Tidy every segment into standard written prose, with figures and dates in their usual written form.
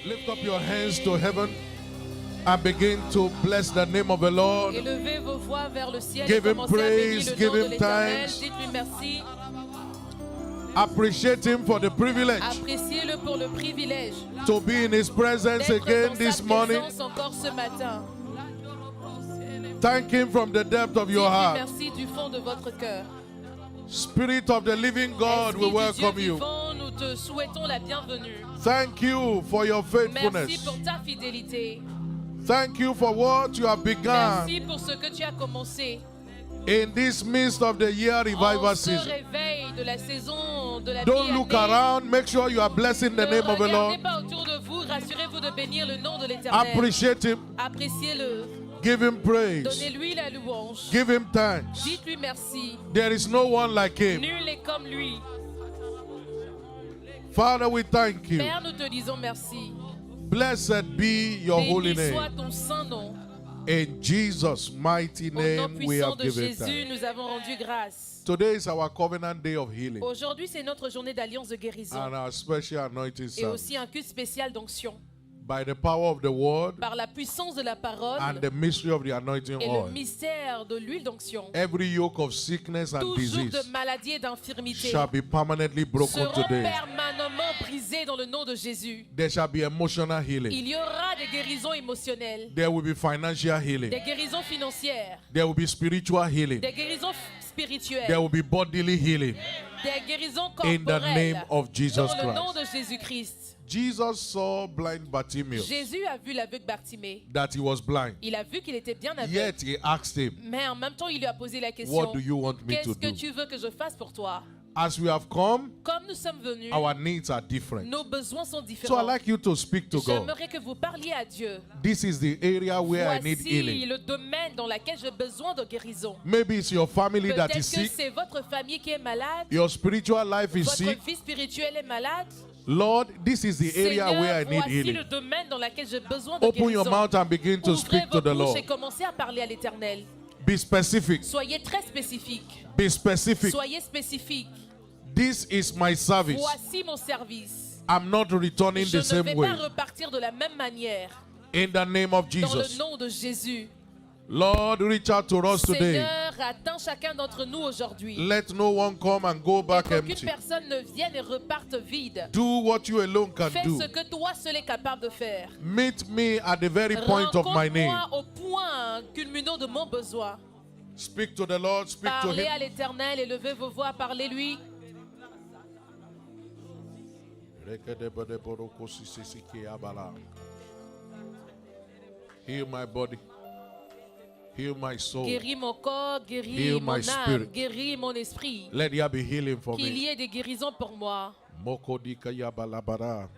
Lift up your hands to heaven and begin to bless the name of the Lord. Élevez vos voix vers le ciel Give et him commencez à bénir praise, le give nom de him l'Éternel. thanks. Dites-lui merci. Appreciate him for the privilege Appréciez-le pour le privilège to be in his presence d'être again dans this sa morning. présence encore ce matin. Thank him from the depth of your Dites-lui heart. merci du fond de votre cœur. Spirit of the living God, we Esprit du Dieu welcome you. vivant, nous te souhaitons la bienvenue. Thank you for your Merci faithfulness. pour ta fidélité. Thank you for what you have begun Merci pour ce que tu as commencé. in this midst of the year revival En ce season. réveil de la saison de la Don't look mi-année, around. Make sure you are blessing the ne name of the Lord. regardez pas autour de vous. Rassurez-vous de bénir le nom de l'Éternel. Appreciate him. Appréciez-le. Give him praise. Donnez-lui la louange. Give him thanks. Dites-lui merci. There is no one like him. Nul est comme lui. Father, we thank you. Père, nous te disons merci. Blessed be your holy Béni soit name. ton saint nom. In Jesus' mighty Au nom name, we puissant have de given Jésus, thanks. nous avons rendu grâce. Today is our covenant day of healing Aujourd'hui, c'est notre journée d'alliance de guérison and our special anointing et service. aussi un culte spécial d'onction. By the power of the word Par la puissance de la parole and the mystery of the anointing et le oil, mystère de l'huile d'onction, every yoke of sickness and tout joug disease de maladie et d'infirmité shall be permanently broken seront today. permanemment brisés dans le nom de Jésus. There shall be emotional healing. Il y aura des guérisons émotionnelles, There will be financial healing. des guérisons financières, There will be spiritual healing. des guérisons spirituelles, There will be bodily healing. des guérisons In the name corporelles of Jesus dans le nom Christ. de Jésus-Christ. Jesus saw blind Bartimaeus Jésus a vu l'aveugle Bartimée. that he was blind. Il a vu qu'il était bien aveugle. Yet he asked him, Mais en même temps, il lui a posé la what question, do you want me to qu'est-ce que do? tu veux que je fasse pour toi? As we have come, Comme nous sommes venus, our needs are different. nos besoins sont So I'd différents. like you to speak to God. J'aimerais que vous parliez à Dieu. This is the area where I need Voici healing. le domaine dans lequel j'ai besoin de guérison. Maybe it's your family that Peut-être is que sick. c'est votre famille qui est malade, Your spiritual life is sick. votre vie spirituelle est malade. Lord, this is the area where I Seigneur, need voici le healing. domaine dans lequel j'ai besoin de Open your guérison. mouth and begin to Ouvrez speak to vos the bouches Lord. et commencez à parler à l'Éternel. Be specific. Soyez très spécifique. Be specific. Soyez spécifique. This is my service. Voici mon service. I'm not returning Je the ne same vais way. pas repartir de la même manière. In the name of Dans le Jesus. nom de Jésus. Lord, reach out to us today. Seigneur, atteins chacun d'entre nous aujourd'hui. Let no one come and go back Qu'aucune empty. personne ne vienne et reparte vide. Do what you alone can Fais do. ce que toi seul es capable de faire. Meet me at the very point of my name. Rencontre-moi au point culminant de mon besoin. Speak to the Lord, speak to Parlez à Him. l'Éternel, élevez vos voix, parlez-lui. Heal my body. Heal my soul. Guéris mon corps, guéris Heal mon my âme, spirit. guéris mon esprit. Let there be healing for Qu'il me. y ait des guérisons pour moi. Mokodika yabalabara.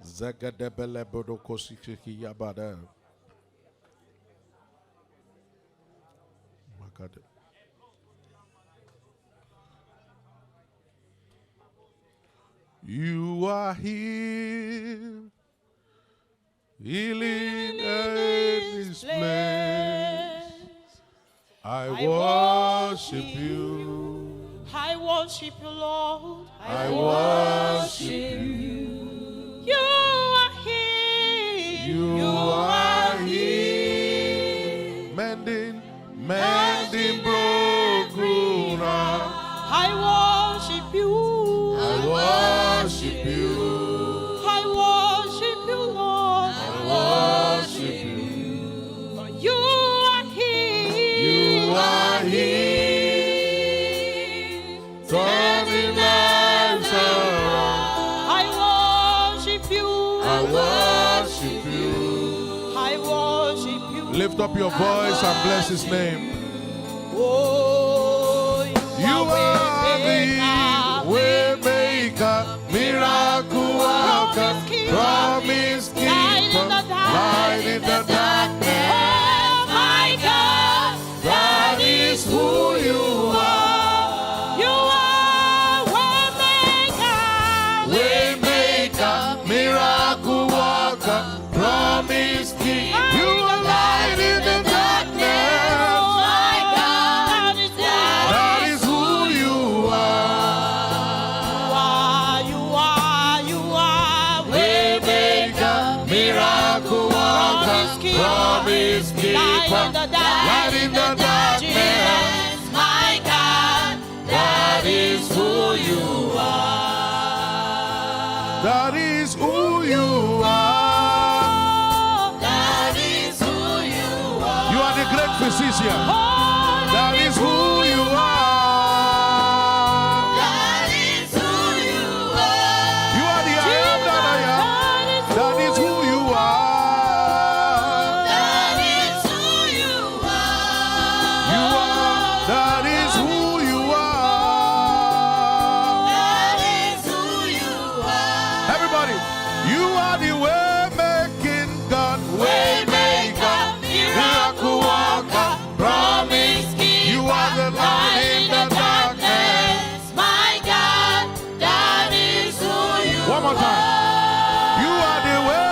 Zagadebele bodokosiki yabada. Makade. You are here, healing in this place. I worship you. I worship you, Lord. I worship you. You are here. You are here, mending broken hearts. I worship you. I worship you. I worship you, Lord. I worship you. For you are here. You are here, turning lives around. I worship you. I worship you. I worship you. Lift up your voice and bless His name. Oh, You are the way maker, miracle worker, promise keeper, light in the darkness. Oh my God, That is who you are. you are Way maker, miracle worker, promise keeper. You are light in the darkness. Oh my God, That is who you are. promise keeper, Light in the light in the darkness. Jesus, my God, That is who you are. That is who you are. that is who you are. You are the great physician. That is who you are. That is who you are. You are the I am that I am. That is who you are. That is who you are. You are. That is who you are. That is who you are. Everybody, you are the way making God, way maker, miracle worker, promise keeper. You are the light in the darkness. My God, that is who you One more time. You are the way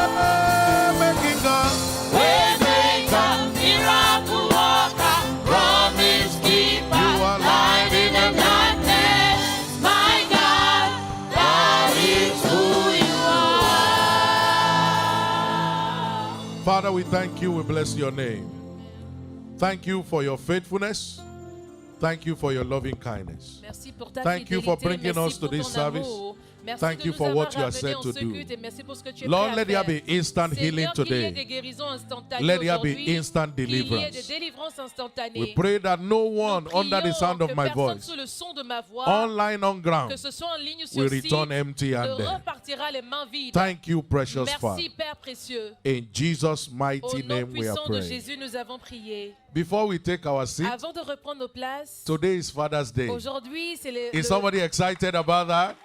making God, way maker, miracle worker, promise keeper. You are light in the darkness. my God, that is who you are. Father, we thank you. We bless your name. Thank you for your faithfulness. Thank you for your loving kindness. Merci pour ta Thank you fidélité. for bringing Merci us to pour this ton service. amour. Merci Thank de you nous for avoir what you are ramenés said en to ce do. culte et merci pour ce que tu es Lord, prêt à let there faire. be instant healing Seigneur, qu'il y ait des today. guérisons instantanées Let there be aujourd'hui, instant qu'il y ait des deliverance. délivrances instantanées. We pray that no one Nous under the prions sound of que my personne voice, sous le son de ma voix, online, on ground, que ce soit en ligne ou sur will site, return empty ne handed. repartira les mains vides. Thank you, precious Father. Merci Père précieux. In Jesus' Au mighty nom name we are puissant de praying. Jésus, nous avons prié. Before we take our seat, Avant de reprendre nos places, today is Father's Day. aujourd'hui c'est le... Is somebody excited about that?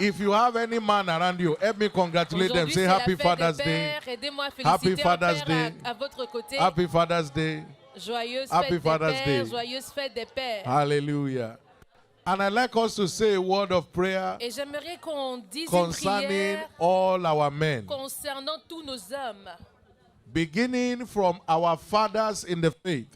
If you have any man around you, help me congratulate them. Aujourd'hui, Say c'est la Happy fête Father's des Day. pères. Aidez-moi à Happy féliciter un Father's père Day. à votre côté. Happy Father's Day. Joyeuse Happy fête des Father's pères. Day. Joyeuse fête des pères. Hallelujah. And I'd like us to say a word of prayer Et j'aimerais qu'on dise une concerning prière all our men, concernant tous nos hommes. beginning from our fathers in the faith.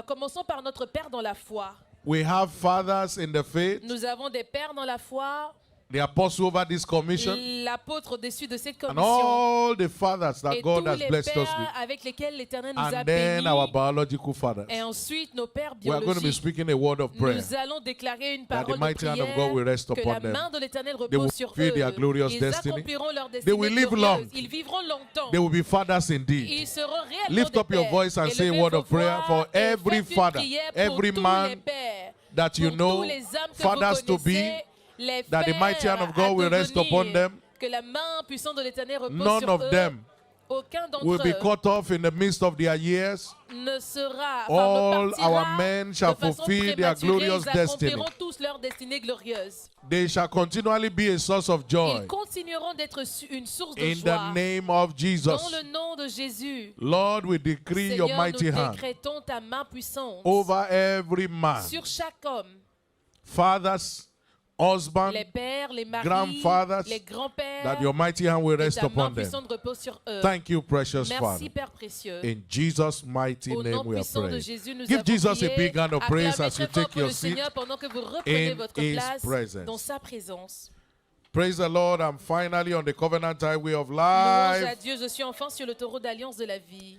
Commençons par notre Père dans la foi. We have fathers in the faith, Nous avons des pères dans la foi, the apostle over this commission, l'apôtre au-dessus de cette and commission. all the fathers that Et God tous has les blessed us with. pères avec lesquels l'Éternel nous a And then our bénis. biological fathers. Et ensuite, nos pères We are going to be biologiques. speaking a word of prayer. Nous allons déclarer une That the parole de mighty hand of God will prière, rest que upon la them. main de l'Éternel They will repose sur fulfill eux. their glorious Ils destiny. accompliront leur They destinée will live glorieuse. long. Ils vivront longtemps. They will be fathers indeed. Ils seront réellement Lift des up your pères. voice and say a Élevez word vos of prayer voix for et every faites une father, prière pour every tous man les pères, that you pour know, tous les hommes que fathers vous to be, connaissez, les that the mighty hand frères of God will à rest devenir, upon them. que la main puissante de l'Éternel repose None sur of eux. them Aucun d'entre will be eux cut off in the midst of their years. ne sera, All ne partira our men shall de façon fulfill their prématurée. glorious Ils destiny. accompliront tous leur destinée glorieuse. They shall continually be a source of joy. Ils continueront d'être une source de In joie. the name of Dans Jesus. le nom de Jésus, Lord, we decree your Seigneur, mighty nous hand décrétons ta main puissante over every man, sur chaque homme, fathers, husbands, les pères, les maris, grandfathers, les grands-pères, that your mighty hand will que rest ta main upon them. puissante repose sur eux. Thank you, precious Merci Father. Père précieux. In Jesus' mighty Au nom name we are puissant de praying. Jésus, nous Give avons Jesus a prié. big hand of praise Acclamez as you très fort take pour your le seat Seigneur pendant que vous reprenez in votre His place presence. dans sa présence. Praise the Lord. I'm finally on the covenant highway of Louange à life. Dieu, je suis enfin sur le taureau d'alliance de la vie.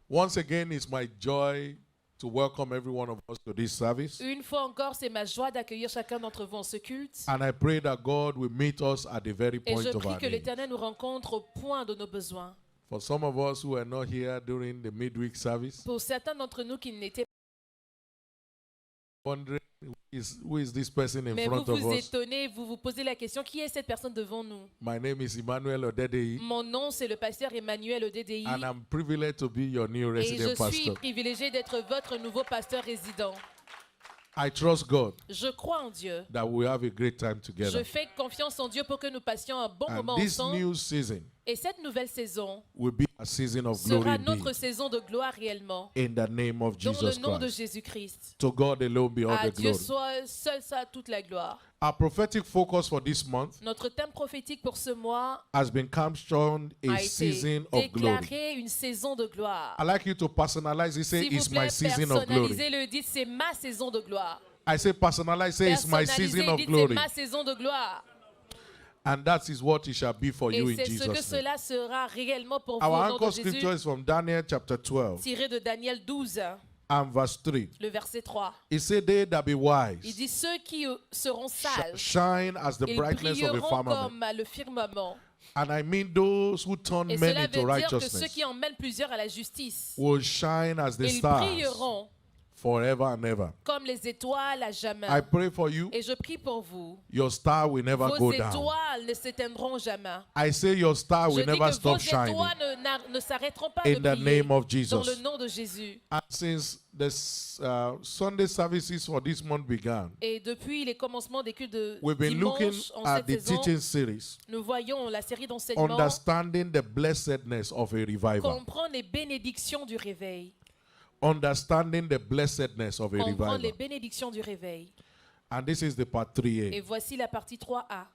Once again, it's my joy to welcome every one of us to this service. Une fois encore, c'est ma joie d'accueillir chacun d'entre vous en ce culte. And I pray that God will meet us at the very Et point je of prie our que need. l'Éternel nous rencontre au point de nos besoins. For some of us who are not here during the midweek service, Pour certains d'entre nous qui n'étaient wondering who is this person in mais vous front of vous us. étonnez, vous vous posez la question, qui est cette personne devant nous? My name is Emmanuel Odedei, Mon nom, c'est le pasteur Emmanuel Odedei. and I'm privileged to be your new Et resident je suis pastor. privilégié d'être votre nouveau pasteur résident. I trust God Je crois en Dieu. that we have a great time Je together. fais confiance en Dieu pour que nous passions un bon And moment this ensemble. new season Et cette nouvelle saison will be a season of glory sera notre indeed. saison de gloire réellement. In the name of Dans le Jesus nom de Christ. Jésus-Christ. To God alone be all À the Dieu glory. soit seul ça toute la gloire. Our prophetic focus for this month Notre thème prophétique pour ce mois has been captioned a a été season of glory. déclaré une saison de gloire. I like you to personalize it. Say, S'il vous it's plaît, my season of glory. personnalisez-le, dites c'est ma saison de gloire. I say, personalize, say, it's my season Personnalisez, of dites c'est glory. ma saison de gloire. And that is what it shall be for you Et in c'est ce que Jesus' name. cela sera réellement pour vous Our au nom de anchor Jésus. scripture is from Daniel chapter 12 Tiré de Daniel 12, and verse 3. le verset 3. It said, they that be Il wise dit, ceux qui seront sages, shine as the ils brightness of a brilleront firmament. comme le firmament. And I mean those who turn Et many cela to veut dire que ceux righteousness qui emmènent plusieurs à la justice, will shine as the ils stars brilleront forever and ever. comme les étoiles à jamais. I pray for you. Et je prie pour vous. Your star will never Vos go down. étoiles ne s'éteindront jamais. I say your star Je will dis never que vos stop shining. étoiles ne s'arrêteront pas In de the briller name of dans Jesus. le nom de Jésus. And since the Sunday services for this month began, Et depuis les commencements des cultes de we've been looking dimanche en at cette the saison, teaching series, nous voyons la série d'enseignements understanding the blessedness of a revival. comprendre les bénédictions du réveil. Understanding the blessedness of a Comprendre les revival. bénédictions du réveil. And this is the part 3A. Et voici la partie 3A.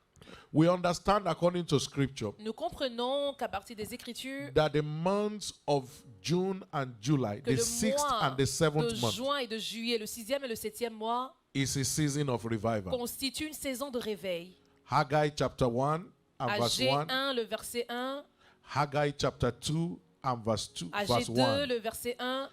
We understand according to scripture Nous comprenons qu'à partir des Écritures, that the months of June and July, que the le 6th mois and the de 7th month, juin et de juillet, le 6e et le 7e mois, is a season of revival. constituent une saison de réveil. Haggai chapter 1 and verse Agé 1, 1, le verset 1, Haggai chapter 2 and verse 2, Agé verse 2, 1. le verset 1,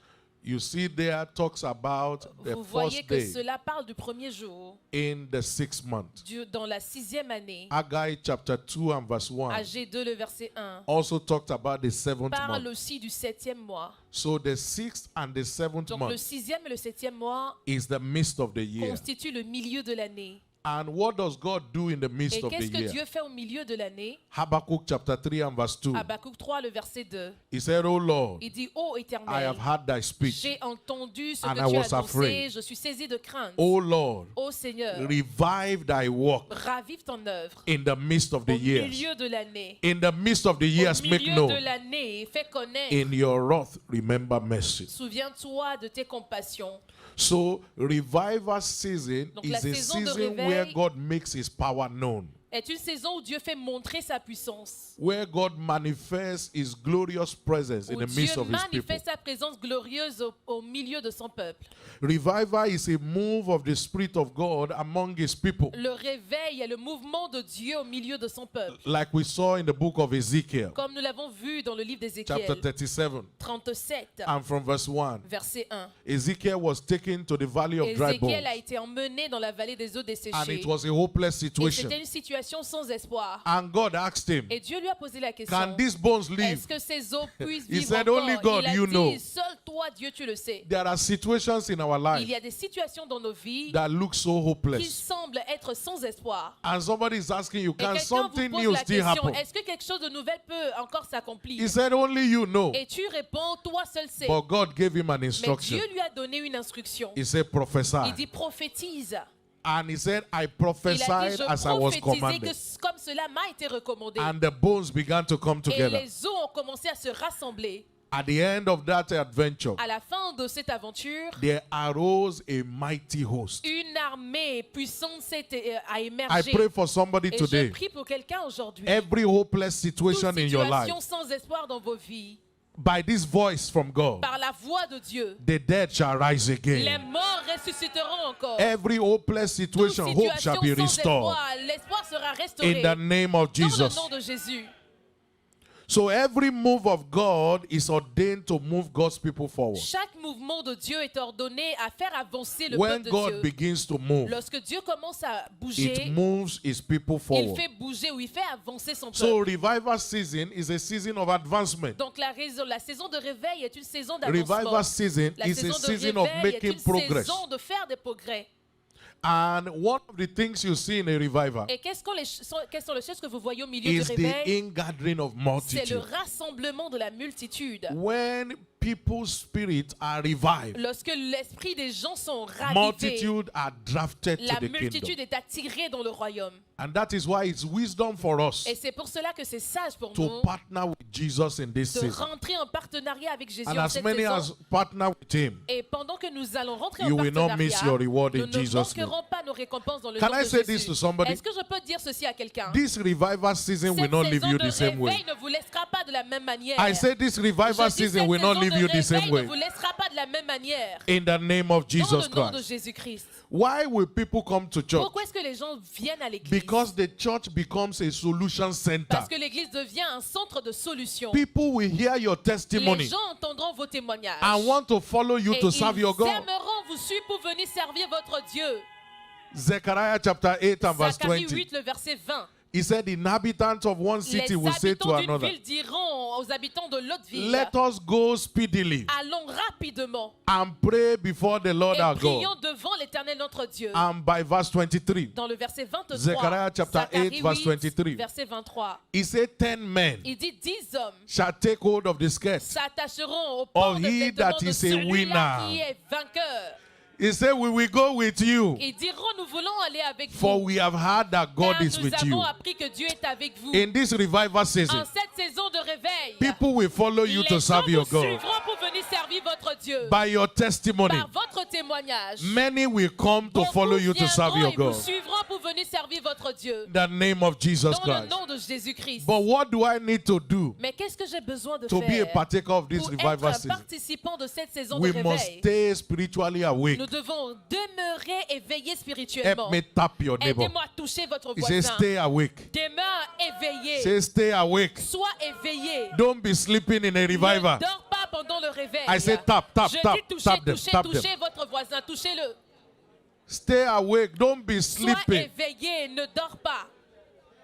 You see there talks about the vous voyez first que day cela parle du premier jour in the 6th month. dans la 6e année. Haggai chapter 2 and verse 1 Agé 2, le verset 1, also talked about the 7th parle month. aussi du 7e mois. So the 6th and the 7th Donc le month 6e et le 7e mois is the midst of the year. constituent le milieu de l'année. And what does God do in the midst Et of the qu'est-ce que year? Dieu fait au milieu de l'année? Habakkuk chapter 3 and verse 2. Habakkuk 3, le verset 2. He said, "O Lord, Il dit, ô I Éternel, have heard thy speech. j'ai entendu ce and que I tu was as annoncé, afraid. je suis saisi de crainte. O Lord, Ô Seigneur, revive thy work ravive ton œuvre in the midst of the au years. milieu de l'année. In the midst of the years, Au make milieu known. de l'année, fais connaître. In your wrath, remember mercy." Souviens-toi de tes compassions. So, revival season Donc, la is a saison de season réveil where God makes his power known, Est une saison où Dieu fait montrer sa puissance. where God manifests his glorious presence in Où the midst Dieu of his people. manifeste sa présence glorieuse au milieu de son peuple. Revival is a move of the Spirit of God among his people, Le réveil est le mouvement de Dieu au milieu de son peuple. like we saw in the book of Ezekiel, Comme nous l'avons vu dans le livre chapter d'Ézéchiel 37, 37, and from verse 1. verset 1. Ezekiel was taken to the valley of dry bones, Ézéchiel a été emmené dans la vallée des eaux and desséchées. it was a hopeless Et situation. c'était une situation sans espoir. And God asked him, Et Dieu lui a posé la question. "Can these bones live?" Est-ce que ces eaux puissent He vivre said, encore? "Only God, Il a you dit, know." seul toi, Dieu, tu le sais. There are situations in our Il life y a des situations dans nos vies that look so qui hopeless. semblent être sans espoir. And somebody is asking you, Et can quelqu'un vous something pose new la still question, happen? est-ce que quelque chose de nouvel peut encore s'accomplir? He said, "Only you know." Et tu réponds, toi seul sais. But God gave him an Mais instruction. Dieu lui a donné une instruction. He said, "Prophesy." Il dit prophétise. And he said, "I Il a dit, prophesied je as I was prophétisais commanded." que comme cela m'a été recommandé. And the bones began to come Et together. les os ont commencé à se rassembler. At the end of that adventure, À la fin de cette aventure, there arose a mighty host. une armée puissante a I émergé. pray for somebody Et je today. prie pour quelqu'un aujourd'hui. Every hopeless Toute situation in your life, situation sans espoir dans vos vies, by this voice from God, par la voix de Dieu, the dead shall rise les again. morts ressusciteront encore. Every hopeless Toute situation, hope shall be situation sans restored espoir, l'espoir sera restauré. in the name of Dans le Jesus. nom de Jésus. So every move of God is ordained to move God's people forward. Chaque mouvement de Dieu est ordonné à faire avancer le When peuple de God Dieu. begins to move, Lorsque Dieu commence à it bouger, moves his people il forward. fait bouger ou il fait avancer son So peuple. revival season is a season of advancement. Donc la saison de réveil est une saison Revival d'avancement. season La is a saison de season of réveil est making une progress. saison de faire des progrès. And one of the things you see in a revival Et quelles sont les choses que vous voyez au milieu du is the réveil? ingathering of C'est le multitude. rassemblement de la multitude. When people's spirits are revived, Lorsque l'esprit des gens sont ravivés, multitude are drafted to la the multitude kingdom. est attirée dans le royaume. And that is why it's wisdom for us Et c'est pour cela que c'est sage pour to nous partner with Jesus in this de season. rentrer en partenariat avec Jésus And en as cette many as saison. partner with him, Et pendant que nous allons rentrer you en will not partenariat, miss your reward nous in ne Jesus' manquerons pas nos récompenses dans le Can nom I de say Jésus. this to somebody? Est-ce que je peux dire ceci à quelqu'un? this revival season will Cette not leave saison you de the same way. réveil ne vous laissera pas de la même manière. I say this revival Je dis, season cette will not saison leave de you the same réveil way. ne vous laissera pas de la même manière. In the name of Dans Jesus le nom de Christ. Jésus-Christ. Why will people come to church? Pourquoi est-ce que les gens viennent à l'église? Because the church becomes a solution center. Parce que l'église devient un centre de solution. People will hear your Les testimony gens entendront vos témoignages. and want to follow you Et to serve your ils God. aimeront vous suivre pour venir servir votre Dieu. Zechariah chapter 8 and verse Zacharie 20. 8, le verset 20. He said, the inhabitants of one Les city will say to habitants d'une another, ville diront aux habitants de l'autre ville, let us go speedily allons rapidement and pray before the Lord et our prions God. devant l'Éternel notre Dieu. And by verse 23, Dans le verset 23, Zechariah chapter Zacharie 8, verse 23. verset 23, he said, 10 men il dit 10 hommes shall take hold of the skirt. s'attacheront au port Of de he vêtements that de is a celui-là winner. qui est vainqueur. He said, we will go with you, Ils diront, nous voulons aller avec for vous. we have heard that God Car is nous with avons you. appris que Dieu est avec vous. In this revival season, En cette saison de réveil, people will follow you les to gens serve vous your God. suivront pour venir servir votre Dieu. By your testimony, Par votre témoignage, many will come to beaucoup follow you to serve viendront your et vous God. suivront pour venir servir votre Dieu. In the name of Jesus Dans le Christ. nom de Jésus-Christ. But what do I need to do Mais qu'est-ce que j'ai besoin de to be a faire partaker of this pour revival être un season? participant de cette saison We de must réveil? stay spiritually awake. Nous devons demeurer éveillés Help spirituellement. me tap your neighbor. Aidez-moi à toucher votre He says, voisin. stay awake. Demeure éveillé. Say, stay awake. Sois éveillé. Don't be sleeping in a revival. Ne dors pas pendant le réveil. I say, tap, tap, Je tap, dis touchez, tap them, touchez, tap them. touchez votre voisin. Touchez-le. Stay awake. Don't be Sois sleeping. éveillé. Ne dors pas.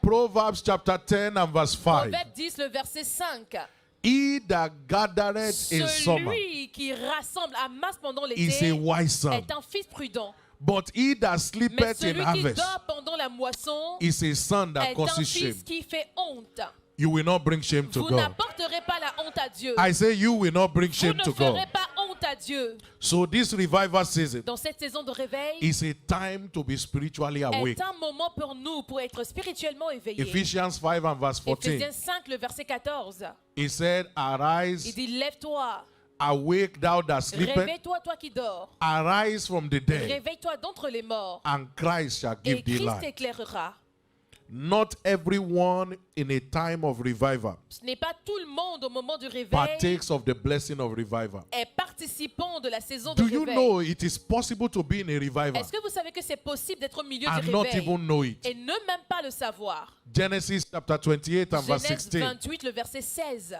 Proverbs chapter 10 and verse 5. Proverbe 10, le verset 5. He that gathereth in summer Celui qui rassemble, amasse pendant is a l'été, wise son. est un fils prudent. But he that Mais sleepeth in celui qui harvest dort pendant la moisson is a son that est un causes shame. fils qui fait honte. You will not bring shame to Vous God. n'apporterez pas la honte à Dieu. I say you will not bring Vous shame ne to ferez God. pas honte à Dieu. So this revival season Dans cette saison de réveil, is a time to be spiritually awake. est un moment pour nous pour être spirituellement éveillés. Ephesians 5 and verse 14. Éphésiens 5, le verset 14. He said, Il arise, dit, lève-toi, awake thou that sleepest, réveille-toi, toi qui dors. arise from the dead, Réveille-toi d'entre les morts. and Christ shall Et give thee Christ light. t'éclairera. Not everyone in a time of revival Ce n'est pas tout le monde au moment du réveil partakes of the blessing of revival. est participant de la saison de Do you réveil. know it is possible to be in a revival Est-ce que vous savez que c'est possible d'être au milieu and du not réveil even know it? et ne même pas le savoir? Genesis chapter 28 and verse Genèse 16. 28, le verset 16.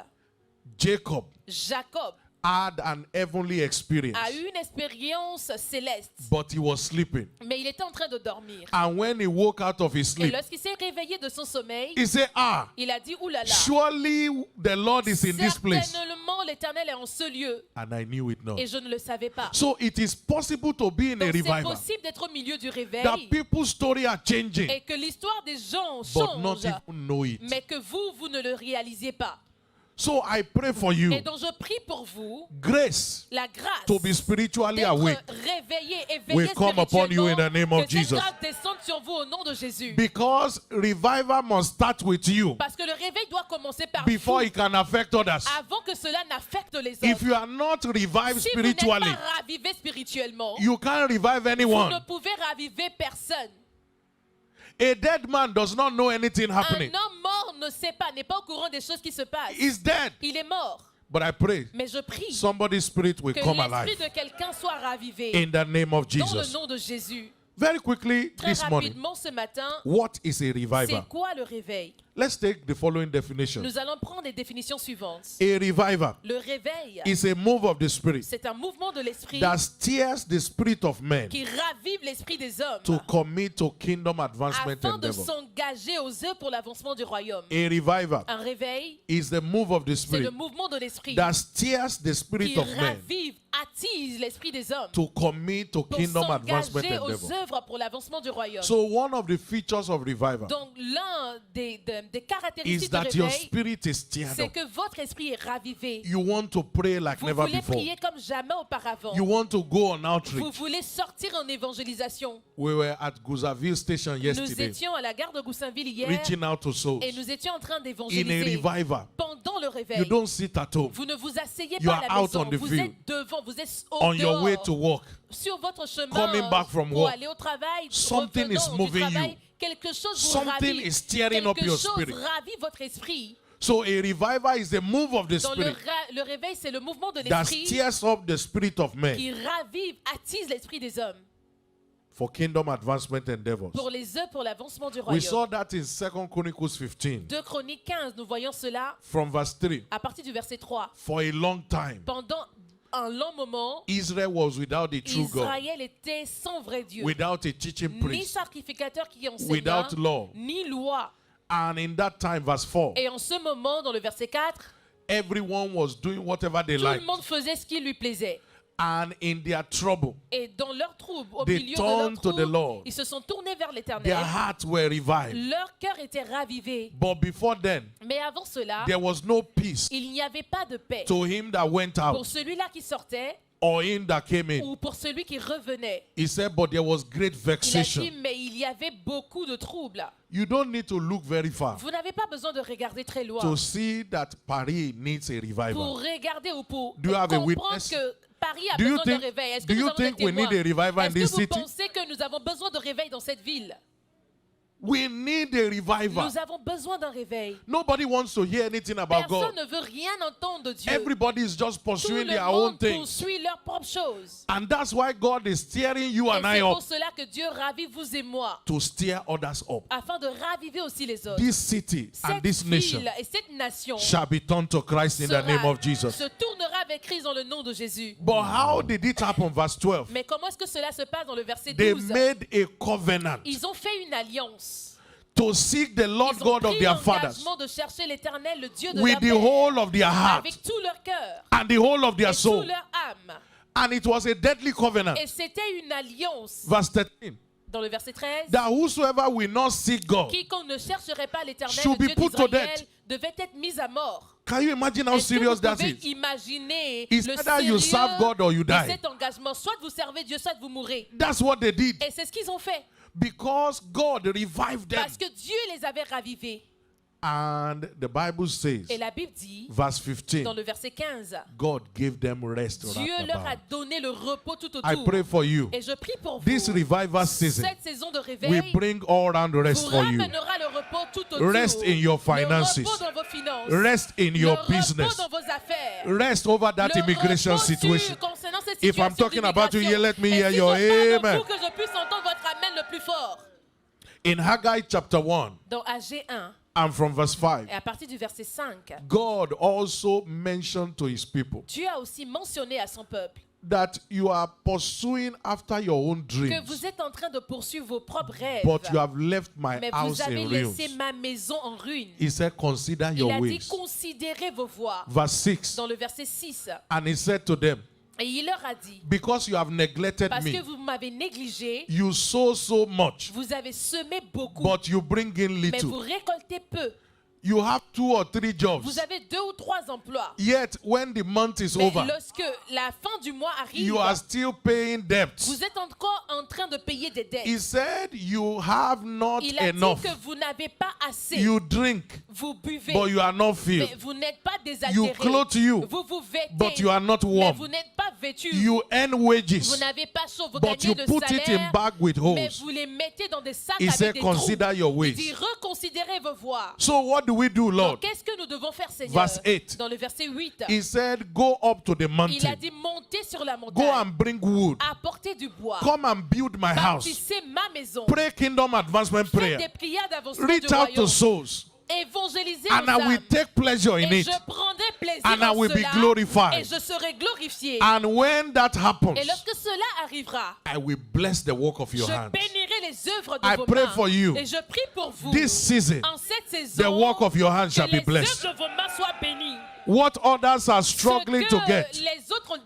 Jacob Jacob had an heavenly experience, a eu une expérience céleste, but he was sleeping. mais il était en train de dormir. And when he woke out of his Et sleep, lorsqu'il s'est réveillé de son sommeil, he said, il a dit, oulala, surely the Lord is in this place. certainement l'Éternel est en ce lieu. And I knew it not. Et je ne le savais pas. So it is possible to be in a Donc c'est revival. possible d'être au milieu du réveil That people's story are changing, et que l'histoire des gens but not change, even know it. mais que vous ne le réalisiez pas. So I pray for Et you, donc je prie pour vous, grace la grâce to be spiritually d'être awake réveillé, will éveillé come upon you in the name of que cette Jesus. grâce descende sur vous au nom de Jésus. Because revival must start with you Parce que le réveil doit commencer par before vous, it can affect others. avant que cela n'affecte les If autres. you are not revived Si vous n'êtes spiritually, pas ravivé spirituellement, you can't revive vous ne anyone. pouvez raviver personne. A dead man does not know anything Un happening. homme mort ne sait pas, n'est pas au courant des choses qui se passent. He's dead. Il est mort. But I pray Mais je prie somebody's spirit will que come l'esprit alive de quelqu'un soit ravivé in the name of dans le Jesus. nom de Jésus. Very quickly Très this morning, rapidement ce matin, what is a revival? c'est quoi le réveil? Let's take the following definition. Nous allons prendre les définitions suivantes. A revival Le réveil, is a move of the spirit c'est un mouvement de l'esprit that steers the spirit of men qui ravive l'esprit des hommes to commit to kingdom advancement afin de endeavor. s'engager aux œuvres pour l'avancement du royaume. A revival Un réveil, is the move of the c'est le spirit mouvement de l'esprit that steers the spirit qui of men ravive, attise l'esprit des hommes to commit to pour kingdom advancement s'engager aux endeavor. œuvres pour l'avancement du royaume. So one of the features of revival Donc l'un des is caractéristiques du that your réveil, spirit is stirred c'est up. que votre esprit est ravivé. You want to pray like Vous never voulez before. prier comme jamais auparavant. You want to go on Vous outreach. voulez sortir en évangélisation. We were at Gouzaville Station Nous yesterday, étions à la gare de Goussainville hier reaching out to souls. et nous étions en train In a d'évangéliser. revival, Pendant le you réveil, don't sit at home. vous ne vous asseyez You pas are à la out maison. on the Vous field. êtes devant, vous êtes au On your way dehors, to work, sur votre chemin coming back from pour work. aller au travail, Something is revenant du moving travail. you. Quelque chose vous Something ravit. is stirring up Quelque your chose spirit. ravit votre esprit. So a revival is the move of the Dans Spirit le réveil, c'est le mouvement de that l'esprit stirs up the spirit of men qui ravive, attise l'esprit des hommes for kingdom advancement endeavors. pour les œuvres, pour l'avancement du We royaume. saw that in 2 Chronicles 15 2 Chroniques 15, nous voyons cela from verse 3. à partir du verset 3. For a long time, Pendant un long moment, Israel was without the true God, Israël était sans vrai Dieu, without a teaching ni priest, sacrificateur qui enseignait, without law. ni loi. And in that time, verse 4, Et en ce moment, dans le verset 4, everyone was doing whatever they tout le liked. monde faisait ce qui lui plaisait. And in their trouble, Et dans leur trouble, au They milieu de leur turned to the trouble, Lord. ils se sont tournés vers their l'Éternel. hearts were revived. Leur cœur était ravivé. But before then, Mais avant cela, there was no peace il n'y avait pas de paix to him that went pour out celui-là qui sortait or him that came in. ou pour celui qui revenait. He said, but there was great Il a dit, vexation. mais il y avait beaucoup de troubles. You don't need to look very far Vous n'avez pas besoin de regarder très loin to see that Paris needs a pour revival. regarder ou pour Do you have a comprendre witness? que Paris a Do you besoin d'un think- réveil. Est-ce do que nous you avons des think we témoins? need a revival in Est-ce que this vous city? pensez que nous avons besoin de réveil dans cette ville? We need a revival. Nous avons besoin d'un réveil. Nobody wants to hear anything about Personne God. ne veut rien entendre de Dieu. Everybody is just Tout pursuing le their own monde things. poursuit leurs propres choses. And that's why God is steering you Et and I c'est pour up cela que Dieu ravive vous et moi, to steer others up. afin de raviver aussi les autres. This city and Cette this nation ville et cette nation shall be turned to Christ in the name of Jesus. se tournera avec Christ dans le nom de Jésus. But how did it happen? Verse 12. Mais comment est-ce que cela se passe dans le verset They 12? made a covenant Ils ont fait une alliance. to seek the Lord Ils ont God of pris their fathers l'engagement de chercher l'Éternel, le Dieu de with leur the père, whole of their heart avec tout leur cœur and the whole of their et toute soul. leur âme. And it was a deadly covenant. Et c'était une alliance. Verse 13. Dans le verset 13, That whosoever will not seek God. quiconque ne chercherait pas l'Éternel, Should le be Dieu put to d'Israël, death. devait être mis à mort. Can you imagine how Est-ce que serious vous that pouvez is? imaginer It's le either you serve sérieux God or you de die. cet engagement? Soit vous servez Dieu, soit vous mourrez. That's what they did. Et c'est ce qu'ils ont fait. Because God revived them. Parce que Dieu les avait ravivés. And the Bible says, Et la Bible dit, verse 15, dans le verset 15, God gave them rest. Dieu round leur a about. donné le repos tout I autour. pray for you. Et je prie pour vous. This revival season Cette saison de will réveil bring all round rest vous for you. ramènera le repos tout autour. Rest in your finances. Le repos dans vos finances. Rest in Le your repos business. dans vos affaires. Rest over that Le immigration repos situation. concernant cette If I'm situation talking about you here, d'immigration. let me Et hear si your je parle amen. pour que je puisse entendre votre amen le plus fort. In Haggai chapter 1 Dans AG 1, and from verse 5, et à partir du verset 5, God also mentioned to his people Dieu a aussi mentionné à son peuple that you are pursuing after your own que dreams, vous êtes en train de poursuivre vos propres rêves, but you have left my mais house vous avez in laissé ruins. ma maison en ruine. He said, consider Il your a dit, ways. considérez vos voies. Verse 6, Dans le verset 6, and he said to them, et il leur a dit, because you have neglected parce que me, vous m'avez négligé, you sow so much, vous avez semé beaucoup, but you bring in mais little. vous récoltez peu. You have 2 or 3 jobs, Vous avez 2 ou 3 emplois. yet when the month is Mais over, lorsque la fin du mois arrive, you are still paying debts. vous êtes encore en train de payer des dettes. He said, you have not Il a enough. dit que vous n'avez pas assez. You drink, Vous buvez, but you are not mais filled. vous n'êtes pas You désaltéré. clothe you, Vous vous vêtez, but you are not mais warm. vous n'êtes pas vêtu. You earn Vous wages, n'avez pas chaud. Vous but gagnez you le put it in salaire, bag with mais holes. vous les mettez dans des sacs He avec said, des trous. consider your Il dit, ways. reconsidérez vos voies. So what do we do, Donc, Lord? qu'est-ce que nous devons faire, Seigneur? Verse 8. Dans le verset 8, He said, go up to the il a mountain. dit, montez sur la Go montagne, and bring wood. apportez du bois, Come and build my house. bâtissez ma maison, Pray kingdom advancement faites prayer. des prières d'avancement Reach du out to royaume, souls. évangélisez And aux I will âmes. take pleasure in Et it. je prendrai plaisir And I en will be cela, glorified. et je serai glorifié. And when that happens, Et lorsque cela arrivera, I will bless the work of your je hands. bénirai les œuvres de I vos pray mains. for you. Et je prie pour vous. This season, En cette saison, the work of your hands que shall be les blessed. œuvres de vos mains soient bénies. What others are struggling Ce to que get, les autres ont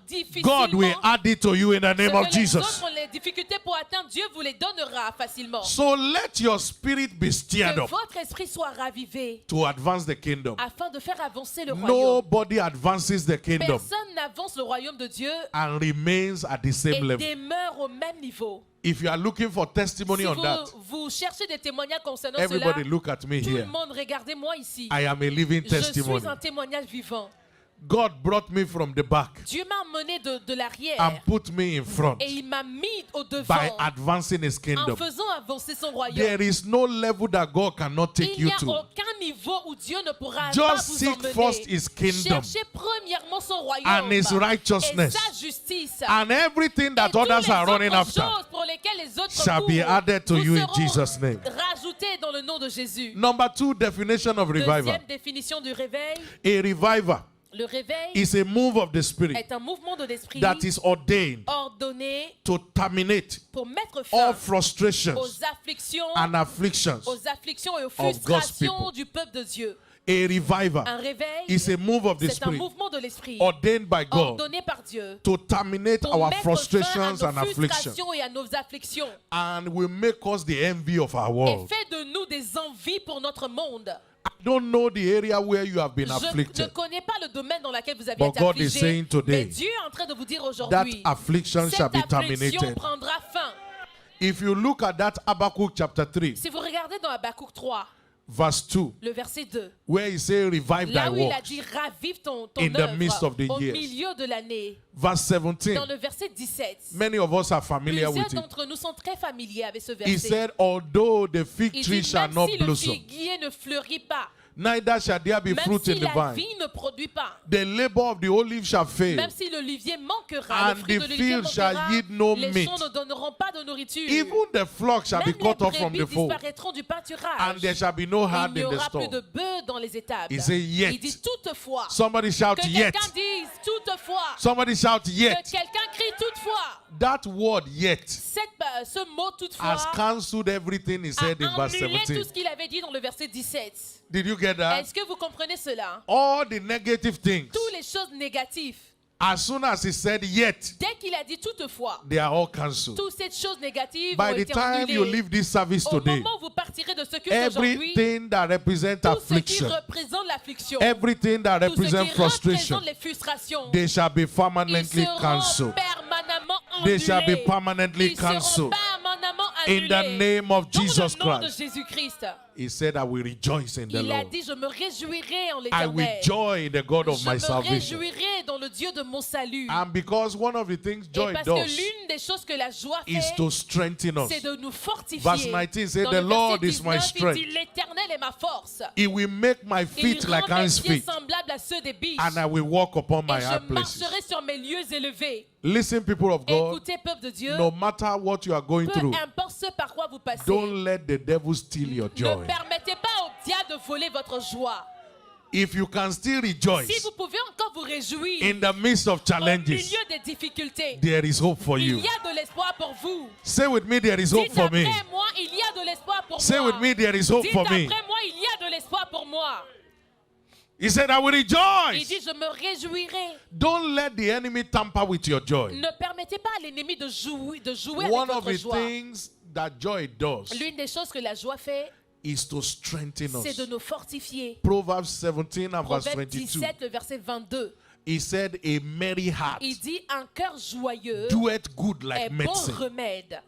God will difficilement, add it to you in the ce name of que les Jesus. autres ont les difficultés pour atteindre, Dieu vous les donnera facilement. So let your spirit be stirred Que up votre esprit soit ravivé to advance the kingdom. afin de faire avancer le royaume. Nobody advances the kingdom Personne n'avance le royaume de Dieu and remains at the et same level. demeure au même niveau. If you are looking for testimony Si on that, vous cherchez des témoignages concernant everybody cela, look at me tout le here. monde, regardez-moi ici. I am a living Je suis testimony. un témoignage vivant. God brought me from the back Dieu m'a emmené de l'arrière and put me in front et il m'a mis au devant by advancing his en kingdom. faisant avancer son royaume. There is no level that God cannot take Il you n'y a to. aucun niveau où Dieu ne pourra pas Just vous seek emmener. first his kingdom Cherchez premièrement son royaume and his et righteousness, sa justice. and everything Et that toutes others les are running autres after choses pour lesquelles les autres shall be courent added to vous you in seront Jesus' name. rajoutées dans le nom de Jésus. Number 2 definition of revival. Deuxième définition du réveil. A revival Le réveil is a move of the Spirit est un mouvement de l'esprit that is ordained ordonné to terminate pour mettre all fin frustrations aux afflictions and afflictions. et aux God's frustrations people. du peuple de Dieu. A revival Un réveil, is a move of the c'est un Spirit mouvement de l'esprit ordained by God ordonné par Dieu to terminate pour our mettre fin à frustrations nos and afflictions frustrations et à nos afflictions and will make us the envy of our et world. fait de nous des envies pour notre monde. I don't know the area where you have been Je ne afflicted, connais pas le domaine dans lequel vous avez but été God is affligé, saying today mais Dieu est en train de vous dire that aujourd'hui, affliction shall cette be affliction terminated. prendra fin. If you look at that Habakkuk chapter 3, Si vous regardez dans Habakkuk 3, verse 2, le verset 2, where he says, revive thy là où il a works, dit ravive ton in the midst of œuvre the au years. milieu de l'année, verse 17, dans le verset 17. many of us are familiar Plusieurs with it. d'entre nous sont très familiers avec ce He verset. said, although the fig Il tree dit shall même not si le blossom, figuier ne fleurit pas, neither shall there be même fruit si in the la vine, vie ne produit pas, the labor of the olive shall fail, même si l'olivier manquera, and le fruit the de l'olivier field shall manquera, yield no les meat. champs ne donneront pas de nourriture. even the flock shall be Même les cut off from brebis the fold, disparaîtront du pâturage. and there shall be no Il herd n'y in the aura plus store. de bœufs dans les étables. He said, yet. Il dit toutefois. Somebody shout Que yet. quelqu'un dise toutefois. Somebody shout Que yet. quelqu'un crie toutefois. That word yet Ce mot toutefois has cancelled everything he a said in verse annulé tout 17. ce qu'il avait dit dans le verset 17. Did you get that? Est-ce que vous comprenez cela? All the negative things, Toutes les choses négatives, as soon as he said yet, dès qu'il a dit toutefois, they are all cancelled. toutes ces choses négatives By ont the été time you annulées. leave this service Au today, moment où vous partirez de ce culte aujourd'hui, everything that represents tout ce qui affliction, représente l'affliction, everything that tout ce represents qui frustration, représente les frustrations, they shall be ils permanently seront cancelled. permanemment They shall be annulés. permanently Ils seront cancelled. permanemment In the annulés. name of Dans Jesus le nom de Christ. Jésus-Christ. He said, I will rejoice in the Il a Lord. dit, je me réjouirai en I will l'Éternel. joy in the God of Je my me salvation. réjouirai dans le Dieu de mon salut. And because one of the things Et joy parce does que l'une des choses que la joie is fait, to strengthen us. c'est de nous fortifier. Verse 19 says, Dans the le Lord verset is my 19, strength. il dit, l'Éternel est ma force. He will make my Il feet like rend mes hands pieds feet, semblables à ceux des biches. and I will walk upon my Et high je places. marcherai sur mes lieux élevés. Listen, people of God, Écoutez, peuple de Dieu, no matter what you are going peu through, importe ce par quoi vous passez, don't let the devil steal your ne joy. permettez pas au diable de voler votre joie. If you can still Si rejoice vous pouvez encore vous réjouir in the midst of au challenges, milieu des difficultés, there is hope for il you. y a de l'espoir pour vous. Say with me, there is hope Dites for me. après moi, il y a de l'espoir pour Say moi. with me, there is hope Dites for me. après moi, il y a de l'espoir pour moi. He said, I will Il rejoice. dit, je me réjouirai. Don't let the enemy tamper with your joy. Ne permettez pas à l'ennemi de jouer One avec of votre the joie. things that joy does L'une des choses que la joie fait, is to strengthen c'est de us. nous fortifier. Proverbs 17 and verse Proverbe 22. 17, le verset 22. He said, a merry heart Il dit, un cœur joyeux doeth good est like bon medicine, remède.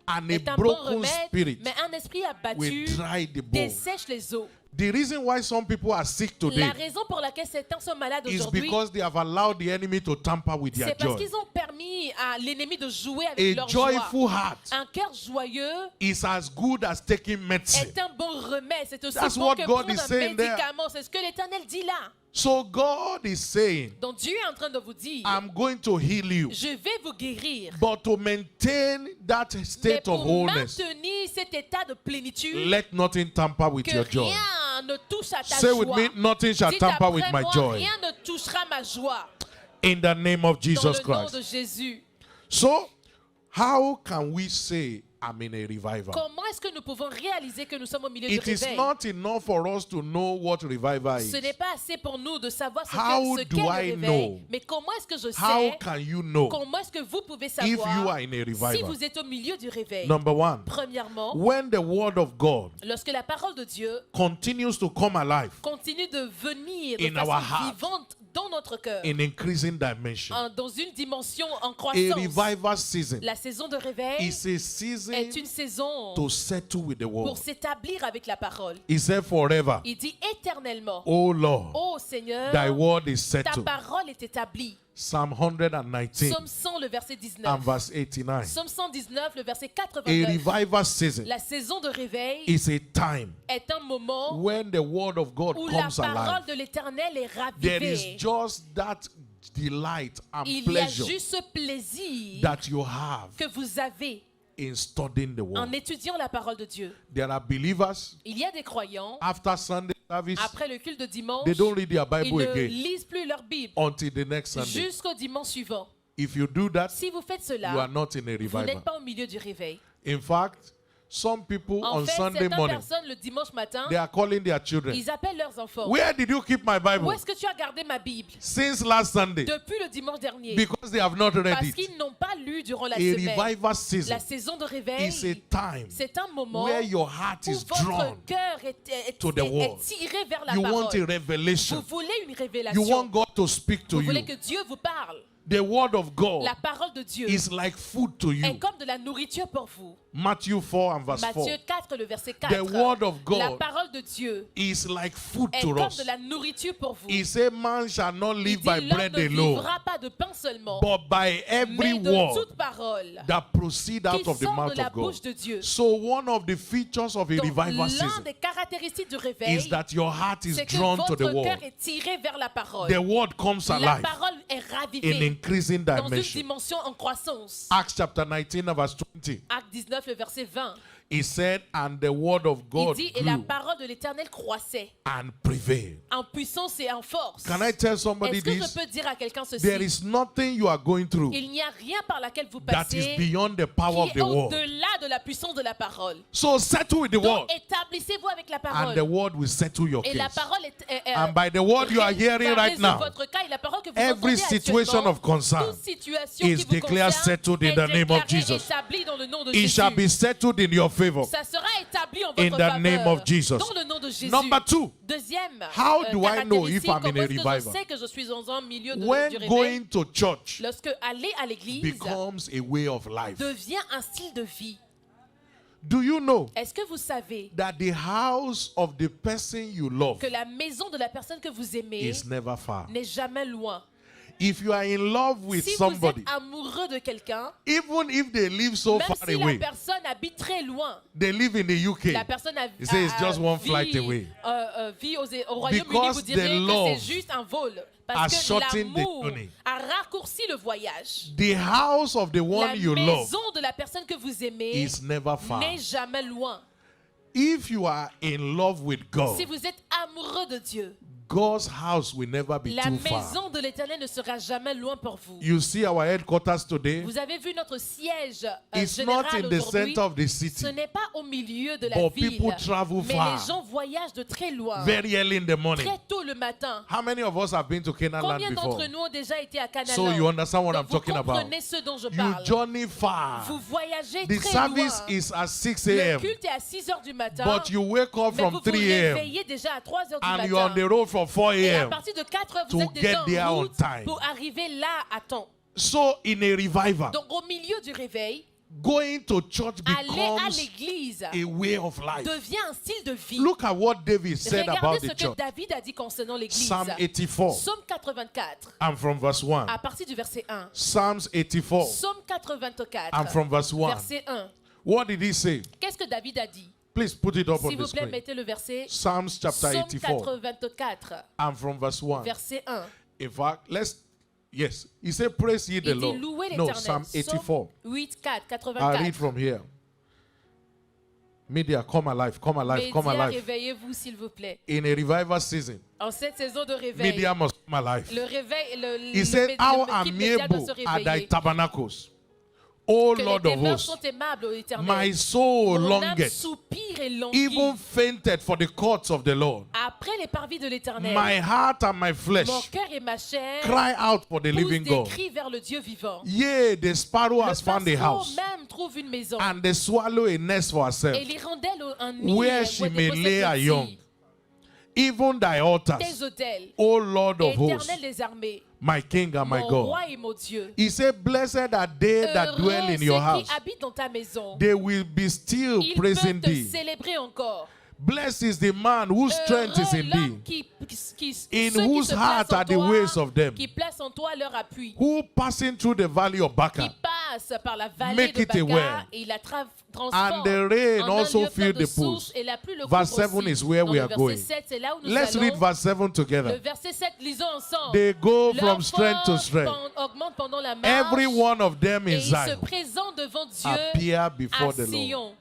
and a Est un bon broken remède, spirit mais un esprit will abattu dry the bones. dessèche les os. The reason why some people are sick La today raison pour laquelle certains sont malades is aujourd'hui, because they have allowed the enemy to tamper with their c'est parce joy. qu'ils ont permis à l'ennemi de jouer avec A leur joie. joyful heart Un cœur joyeux is as good as taking medicine. est un bon remède. C'est aussi That's bon what que God prendre is un saying there. médicament. C'est ce que l'Éternel dit là. So God is saying, Donc Dieu est en train de vous dire, I'm going to heal you. je vais vous guérir. But to maintain that Mais state of pour wholeness, maintenir cet état de plénitude, let nothing tamper with que your joy. rien ne touche à ta Say with joie. me, nothing shall Dites tamper with après my moi, joy. rien ne touchera ma joie. In the name of Dans Jesus le nom Christ. de Jésus. So, how can we say I'm in a revival? Comment est-ce que nous pouvons réaliser que nous sommes au milieu It du is réveil? not enough for us to know what revival Ce is. n'est pas assez pour nous de savoir ce How qu'est do le I réveil. know? Mais comment est-ce que je How sais? can you know Comment est-ce que vous pouvez if you savoir are in a si revival? vous êtes au milieu du réveil? Number one, Premièrement, when the word of God lorsque la parole de Dieu continues to come alive continue de venir de In our façon heart. vivante dans notre cœur, in increasing dimension. dans une dimension en A croissance. revival season La saison de réveil is a season est une saison to settle with the pour world. s'établir avec la parole. He said forever, Il dit éternellement, O Lord, ô Seigneur, thy word is ta settled. parole est établie. Psalm 119 Psaume 100, le verset and 19. verse 89. Psaume 119, le verset A 89. revival season La saison de réveil is a time est un moment when the word of God où la comes parole alive. de l'Éternel est There is ravivée. just that delight and Il y a pleasure juste ce plaisir that you have que vous avez in studying the en word. étudiant la parole de Dieu. There are believers Il y a des croyants, after Sunday service, après le culte de dimanche, they don't read their ils Bible ne again lisent plus leur Bible until the next Sunday. jusqu'au dimanche suivant. If you do that, Si vous faites you are cela, not in a vous revival. n'êtes pas au milieu du réveil. In fact, some people En on fait, Sunday certaines morning, personnes, le dimanche matin, they are calling their children. ils appellent leurs enfants. Where did you keep my Où Bible? est-ce que tu as gardé ma Bible? Since last Sunday. Depuis le dimanche dernier. Because they have not read Parce it. qu'ils n'ont pas lu durant la A semaine. revival season La saison de réveil, is a time c'est un moment where your heart où is drawn. votre cœur est to the word. tiré vers la You parole. want a revelation. Vous voulez une You révélation. want God to speak to Vous you. voulez que Dieu vous parle. The word of God La parole de Dieu is like food to you. est comme de la nourriture pour vous. Matthew 4 and verse 4 Matthieu 4, le verset 4. The word of God La parole de Dieu is like food est to comme us. de la nourriture pour vous. He said, man shall not Il live dit, by l'homme bread ne alone, vivra pas de pain seulement, but by every mais de word toute parole that proceed out qui of the sort mouth de la of God. bouche de Dieu. So one of the features of a Donc, revival l'un season des caractéristiques du réveil, is that your heart is c'est que drawn to votre the cœur word. est tiré vers la parole. The word comes La alive parole est in ravivée increasing dans une dimension. dimension en croissance. Acts chapter 19 and verse 20. Acte 19, le verset 20. He said, and the word of Il God dit, et la grew parole de l'Éternel croissait and prevailed. en puissance et en force. Can I tell somebody Est-ce que this? je peux dire à quelqu'un ceci? There is nothing you are going through Il n'y a rien par laquelle vous that is passez beyond the power of qui est the word. au-delà de la puissance de la parole. So settle with the word, Donc, établissez-vous avec la and parole. the word will settle your Et la case. parole est And by the word you are hearing right now, votre cas et la parole que vous every entendez situation actuellement, of concern toute situation is qui vous declared concerne settled in est the name of déclarée Jesus. établie dans le nom de It Jésus. shall be settled in your favor. Ça sera établi en votre In the faveur name of Jesus. dans le nom de Jésus. Number 2, Deuxième How do I know if caractéristique, I'm in a comment est-ce que revival? je sais que je suis dans un milieu du when réveil? going to church Lorsque aller à l'église becomes a way of life. devient un style de vie. Do you know Est-ce que vous savez that the house of the person you love que la maison de la personne que vous aimez is never far? n'est jamais loin? If you are in love with Si vous somebody, êtes amoureux de quelqu'un, even if they live so même far si la away, personne habite très loin, they live in the UK, la personne He says it's just one flight away. Vit au Royaume-Uni, Because vous direz the que love c'est juste un vol. has Parce que shortened the l'amour journey. a raccourci le voyage. the house of the La one you love maison de la personne que vous aimez is never far. n'est jamais loin. If you are in love with God, Si vous êtes amoureux de Dieu, God's house will never be la too far. maison de l'Éternel ne sera jamais loin pour vous. You see our headquarters today, Vous avez vu notre siège it's not général in the aujourd'hui. center of the Ce city. n'est pas au milieu de la But ville, people travel mais far. les gens voyagent de très loin, Very early in the morning. très tôt le matin. How many of us have been to Canaan land Combien before? d'entre nous ont déjà été à Canaan? So you understand what I'm Donc, vous talking about. comprenez ce dont je You parle. journey far. Vous voyagez The très service loin. is at 6 Le a.m. culte est à 6 heures du matin, But you wake up mais from vous 3 vous a.m. réveillez déjà à 3 heures du and you're on matin. the road from 4 Et à a.m. partir de 4 heures, to vous êtes get déjà there en on route time. pour arriver là à temps. So in a revival, Donc au milieu du réveil, going to church aller à becomes l'église a way of life. devient un style de vie. Look at what David said about Regardez the ce que church. David a dit concernant l'église. Psalm 84 Psaume 84, and from verse 1. à partir du verset 1. Psalms 84 Psaume 84, and from verse 1. verset 1. What did he say? Qu'est-ce que David a dit? Please put it up on S'il the vous plaît, screen. mettez le verset. Psalms chapter Psaume 84 84, and from verse 1. verset 1. In fact, yes. He said, praise ye the Il dit Lord. louez No, l'Éternel. Psalm 84. 8, 4, I read 84. from here. Media, come alive, come alive, come Médias, alive. réveillez-vous s'il vous plaît. In a revival season, En cette saison de réveil, media must come alive. le réveil, He said, how l'équipe média doit se amiable are thy réveiller. tabernacles, O Que Lord les of demeures hosts. sont aimables, ô Éternel. My soul Mon âme longeth, soupire et languit even fainted for the courts of the Lord. après les parvis de l'Éternel. My heart and my Mon flesh cœur et ma chair cry out for the poussent living des God. cris vers le Dieu vivant. Yea, the sparrow Le has found a passereau house, même trouve une maison, and the swallow a nest for herself, et l'hirondelle un nid where où she elle may dépose ses lay her petits. young. even thy altars, tes autels, O Lord of hosts, Éternel des armées, my King and my mon God. roi et mon Dieu. He said, blessed are they that dwell in your Ceux house. qui habitent dans ta maison, They will be still ils praising peuvent te thee. célébrer encore. Blessed is the man whose strength is in L'homme thee, qui in ceux qui whose se heart placent en are the toi, ways of them, qui placent en toi leur appui, who passing through the valley of qui Baca, passe par la vallée Make de it a Baca well. et la transforme and the rain en un also lieu plein fill de the sources, pools. et la pluie le Verse couvre 7 aussi. is where Dans we le are verset going. 7, c'est là où nous Let's allons. read verse 7 Le together. verset 7, lisons ensemble. They go Leur from strength to force strength. augmente pendant la marche, Every one of them et in ils se Zion présentent devant Dieu appear à before the Lord. Sion.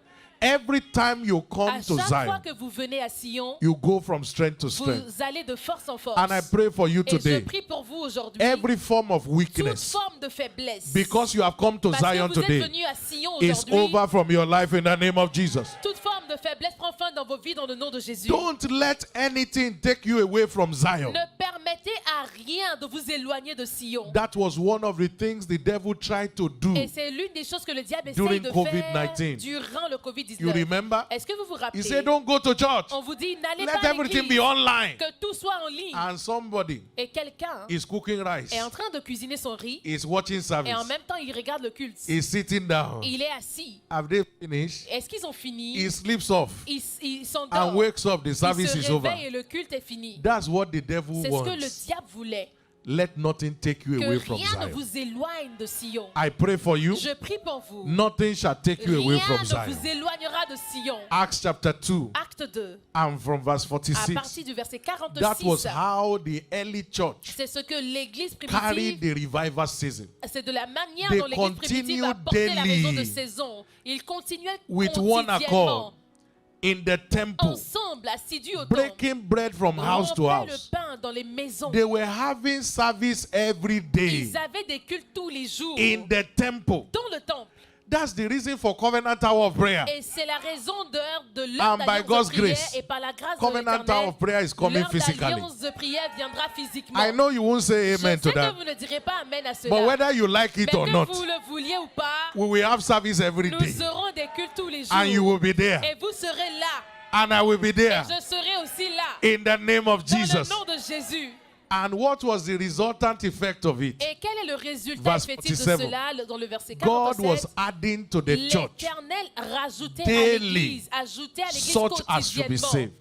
Every time you À come to chaque fois Zion, que vous venez à Sion, you go from strength to strength. vous allez de force en force. And I pray for you Et je today, prie pour vous aujourd'hui, every form of toute weakness, forme de faiblesse, because you have come to parce Zion que vous êtes today, venus à Sion is aujourd'hui, over from your life in the name of Jesus. toute forme de faiblesse prend fin dans vos vies dans le nom de Jésus. Don't let anything take you away from Zion. Ne permettez à rien de vous éloigner de Sion. That was one of the things the devil tried to do. Et c'est l'une des choses que le diable essaye During de COVID-19. faire durant le You COVID-19. remember? Est-ce que vous vous He rappelez? said, don't go to church. On vous dit, n'allez Let pas à everything be l'église, online. que tout soit en ligne. And somebody Et quelqu'un is cooking rice, est en train de cuisiner son riz is watching et en service, même temps il regarde le culte. is sitting down. Il est assis. Have they finished? Est-ce qu'ils ont fini? He sleeps off Ils and s'endorment. wakes up. The Il service se is over. réveille et le culte est fini. That's what the devil C'est ce que le wants. diable voulait. Let nothing take you Que away from rien ne Zion. vous éloigne de Sion. I pray for you. Je prie pour vous. Nothing shall take you away Rien from ne Zion. vous éloignera de Sion. Acts chapter 2 Acte 2, and from verse à 46. partir du verset That was 46. how the early church C'est ce que l'église carried primitive, the revival season. c'est de la manière They dont l'église primitive a continued porté la raison de daily saison. Ils continuaient with one quotidiennement, accord in the temple, ensemble, assidus au temple, breaking bread from house to rompaient le house. pain dans les maisons. They were having service every day Ils avaient des cultes tous les jours in the temple. dans le temple. That's the reason for Covenant Hour of Prayer. Et c'est la raison de l'heure And by d'alliance God's de prière. grace, Et par la grâce de Covenant Hour l'Éternel, of Prayer is coming l'heure physically. d'alliance de prière viendra physiquement. I know you won't say Je amen sais to que that, vous ne direz pas amen à cela. but whether you like it Mais or que not, vous le vouliez ou pas, we will have service every day. nous aurons des cultes tous les jours. And you will be there. Et vous serez là. And I will be Et there. je serai aussi là. In the name of Dans Jesus. le nom de Jésus. And what was the resultant effect of it? Et quel est le résultat Verse effectif de 47. cela dans le verset God was 47? adding to the church L'Éternel rajoutait à daily l'église, ajoutait à l'église such as should be quotidiennement saved.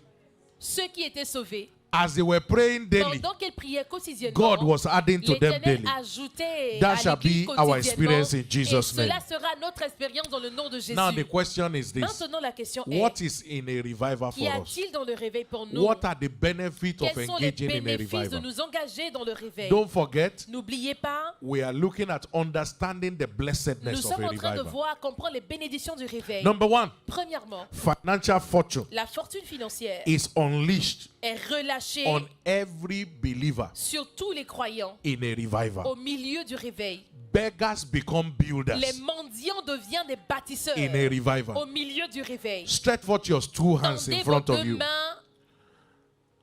ceux qui étaient sauvés. As they were praying daily, Pendant qu'ils priaient quotidiennement, God was adding to them l'Éternel daily. ajoutait That à shall l'église be our quotidiennement, experience in Jesus' et cela name. sera notre expérience dans le nom de Jésus. Now the question is this. Maintenant, la question est, What is in a revival qu'y for us? a-t-il dans le réveil pour nous? What are the benefits of Quels sont les engaging in a bénéfices de revival? nous engager dans le réveil? Don't forget, N'oubliez pas, we are looking at understanding the nous blessedness of sommes a en train de revival. voir, comprendre les bénédictions du réveil. Number one, Premièrement, financial fortune la fortune financière is unleashed est relâchée on every believer sur tous les croyants in a revival. au milieu du réveil. Beggars become builders Les mendiants deviennent des bâtisseurs in a revival. au milieu du réveil. Stretch forth your two hands in Tendez front vos of deux you. mains.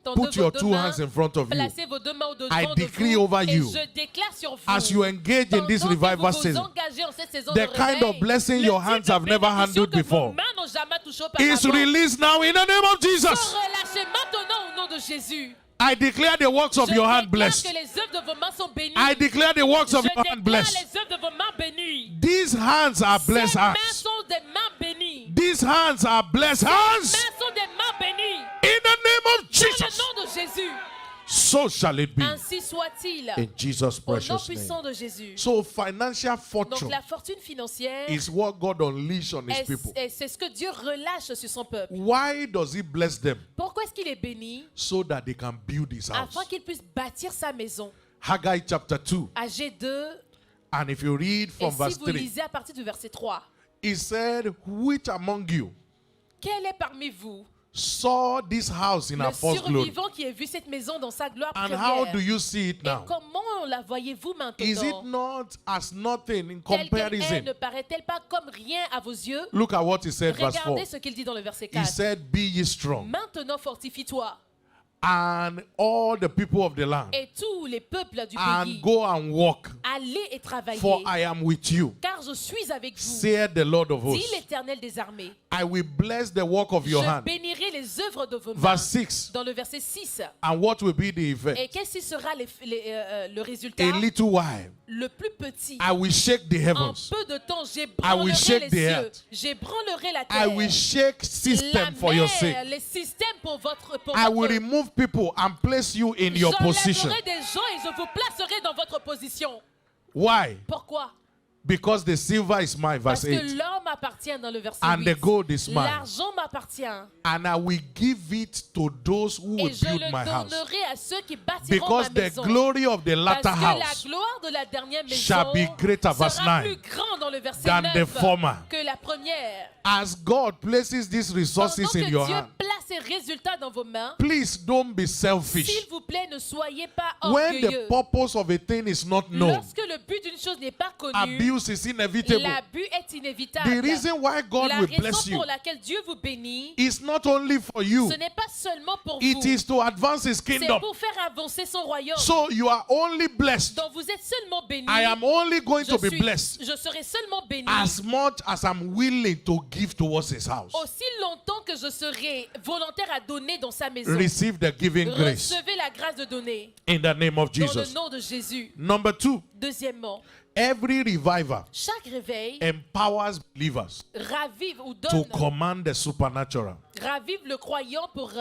Tendez Put vos your deux two mains. hands in front of you. Placez vos deux mains au-devant I de decree vous. over Et you, je déclare sur vous. as you engage in this pendant que revival vous vous season, engagez en cette saison the de kind of réveil, blessing le your type hands de have never bénédiction handled que vos before mains n'ont jamais touché is auparavant released now in the name of sont Jesus. relâchées maintenant au nom de Jésus. I declare the works of Je your hand déclare blessed. que les œuvres de vos mains sont bénies. I declare the works of Je your hand déclare blessed. les œuvres de vos mains bénies. These hands are Ces blessed mains hands. sont des mains bénies. These hands are blessed Ces hands. mains sont des mains bénies. In the name of Dans Jesus. le nom de Jésus. So shall it be. Ainsi soit-il. In Jesus' Au nom precious puissant name. de Jésus. So financial Donc fortune la fortune financière, is what God unleashed on his people. c'est ce que Dieu relâche sur son peuple. Why does he bless them? Pourquoi est-ce qu'il est béni? So that they can build his house. Afin qu'il puisse bâtir sa maison. Haggai chapter 2. Ag 2, And if you read et from si verse vous 3, lisez à partir du verset 3, he said, which among you quel est parmi vous saw this house in le her first glory? survivant qui a vu cette maison dans sa gloire And how première? do you see it Et now? comment la voyez-vous Is it maintenant? not as nothing in Telle qu'elle est, comparison? ne paraît-elle pas comme rien à vos yeux? Look at what he said, verse 4. Regardez ce qu'il dit dans le verset He 4. said, be ye strong, Maintenant fortifie-toi, and all the people of the land, et tous les peuples du and pays, go and walk, allez et travaillez, for I am with you. car car je suis avec vous, saith the Lord of dit hosts. l'Éternel des armées. I will bless the work of your Je hand. bénirai les œuvres de vos mains. Verse 6. Dans le verset 6. And what will be the Et effect? qu'est-ce qui sera le résultat? A little while, Le plus petit. I will shake the En heavens. peu de temps, will j'ébranlerai shake les the cieux. earth. J'ébranlerai la I terre. will shake La system for your sake. mer, les systèmes pour votre... I will remove people and place you in your position. J'enlèverai des gens et je vous placerai dans votre position. Why? Pourquoi? Because the silver is mine, verse Parce que 8. l'or m'appartient dans le verset And 8. the gold is mine. L'argent m'appartient. And I will give it to those who will Et je build le my house. donnerai à ceux qui bâtiront Because ma the maison. glory of the latter Parce que la house gloire de la dernière maison shall be greater, verse sera 9, plus grande dans le verset than 9 the former. que la première. As God places these Pendant resources in que your Dieu hand, place ses résultats dans vos mains, please don't be selfish. s'il vous plaît, ne soyez pas When the orgueilleux. purpose of a thing is not known, Lorsque le but d'une chose n'est pas connu, abuse is inevitable. l'abus est inévitable. The reason why God La will raison bless you pour laquelle Dieu vous bénit, is not only for you, ce n'est pas seulement pour it vous, is to advance His c'est kingdom. pour faire avancer son royaume. So you are only blessed. Donc vous êtes seulement béni. I am only going to be blessed Je serai seulement béni as much as I'm willing to give towards His house. aussi longtemps que je serai volontaire à donner dans sa maison. Receive the giving grace Recevez la grâce de donner in the name of dans le Jesus. nom de Jésus. Number 2, Deuxièmement, every revival chaque réveil empowers believers ravive ou to donne, command the supernatural. ravive le croyant pour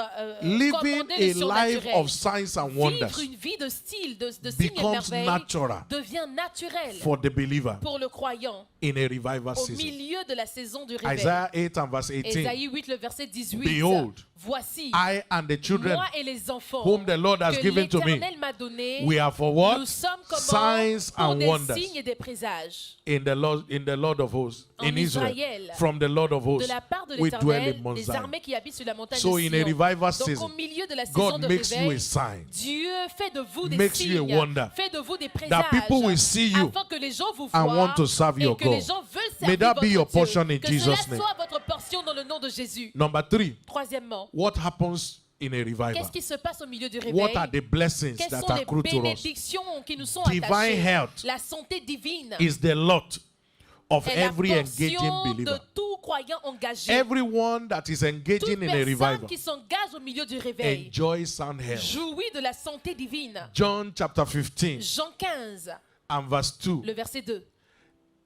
Living commander a le life surnaturel. of signs and Vivre wonders une vie de style, de signes et becomes merveilles natural devient naturel for the believer pour le croyant in a revival au season. milieu de la saison du réveil. Isaiah 8 and verse 18. Ésaïe 8, le verset 18. Behold, Voici, I and the children moi et les enfants whom the Lord has que given to me, l'Éternel m'a donné, we are for what? nous sommes comment Signs pour and des wonders signes et des présages. in the Lord of hosts, En in Israel, Israël, from the Lord of De hosts, la part de we dwell l'Éternel, in Mount les Zion. armées qui habitent sur la montagne So de in a Sion. revival Donc au season, milieu de la saison God de makes you réveil, a sign. Dieu fait de vous des Makes you a signes, wonder. fait de vous des That présages, people will see you afin que les gens vous and voient want to serve et your que les God. gens veulent May servir that be votre your Dieu. portion in Que Jesus' cela name. soit votre portion dans le nom de Jésus. Number 3, Troisièmement, what happens in a revival? qu'est-ce qui se passe au milieu du réveil? What are the blessings Quelles that sont les accrue to us? bénédictions qui nous sont Divine attachées? health La santé divine is the lot of est la every engaging portion de believer. tout croyant engagé. Everyone that is Toute engaging in a personne revival qui s'engage au milieu du réveil enjoys sound health. jouit de la santé divine. John chapter 15 Jean 15, and verse 2. le verset 2.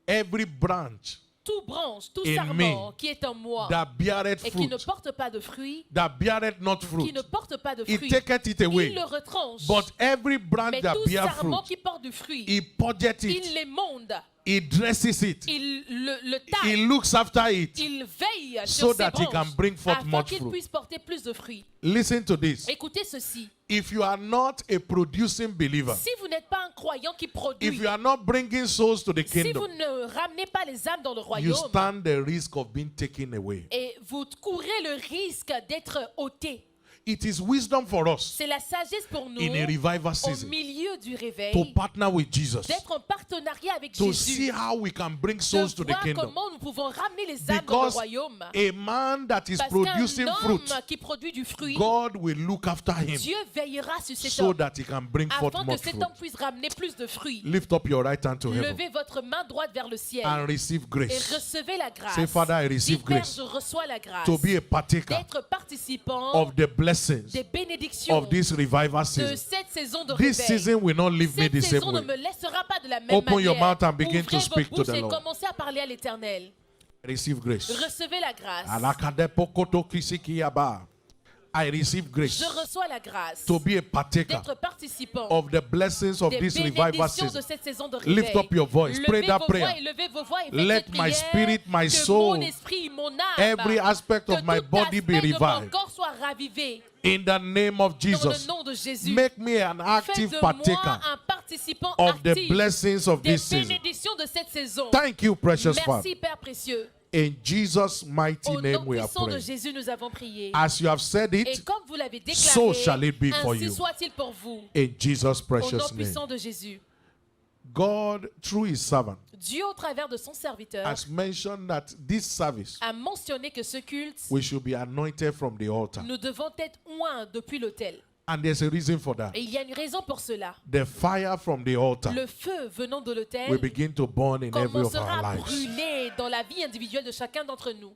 Every branch Tout branche, tout In sarment me qui est en moi that beareth et qui ne fruit, porte pas de fruits, that beareth not qui fruit, ne porte pas de he fruits, taketh it il away. le retranche. But every branch Mais that tout bear sarment fruit, qui porte du fruit, he purgeth il it, l'émonde, he dresses it, il le he taille, looks after it, il veille so sur ses that he can branches bring forth afin much qu'il fruit. puisse porter plus de fruits. Listen to this. Écoutez ceci. If you are not a producing believer, Si vous n'êtes pas un croyant qui if produit, you are not bringing souls to the si vous kingdom, ne ramenez pas les âmes dans le you royaume, stand the risk of being taken away. et vous courez le risque d'être ôté. It is wisdom for us C'est la sagesse pour nous, in a revival au season milieu du réveil, to partner with Jesus, d'être en partenariat avec to see Jésus, how we can bring de souls to the voir kingdom. comment nous pouvons ramener les âmes dans le Because royaume. a man that is Parce producing qu'un fruit, homme qui produit du fruit, God will look after him Dieu veillera sur cet so homme that he can bring forth afin que much cet fruit. homme puisse ramener plus de fruits. Lift up your right hand to heaven Levez votre main droite vers le ciel and receive et grace recevez la grâce. Say, Father, I receive Dites, Père, grace je reçois la grâce to be a partaker d'être participant of the blessings des bénédictions of this revival de season. cette saison de This réveil. season will not leave me Cette the same saison ne way. me laissera pas de la même Open your manière. mouth and begin Ouvrez to speak votre to bouche the et Lord. commencez à parler à l'Éternel. Receive grace. Recevez la grâce. I receive grace Je reçois la grâce to be a partaker d'être participant of the blessings of des this revival bénédictions de season. cette saison de réveil. Lift up your voice. Levez Pray that vos prayer. voix et levez vos voix et faites Let cette my prière, spirit, my que soul, mon esprit, mon âme, every aspect que of my tout body be aspect de mon revived. corps soit ravivé In the name of dans le Jesus, nom de Jésus. make me an Faites active de partaker moi un participant of the actif blessings of des this season. bénédictions de cette saison. Thank you, precious Father. Merci Père précieux. In Jesus' mighty Au nom name we are puissant de praying. Jésus, nous avons prié. As you have said Et it, comme vous l'avez déclaré, so shall it be for ainsi you. soit-il pour vous. in Jesus' Au nom precious name. puissant de Jésus. God, through his servant, Dieu, au travers de son serviteur, has mentioned that this service, a mentionné que ce culte, we should be anointed from the altar. nous devons être oints depuis l'autel. And there's a reason for that. Et il y a une raison pour cela. The fire from the altar Le feu venant de will l'autel begin to burn in every of commencera our à lives. brûler dans la vie individuelle de chacun d'entre nous.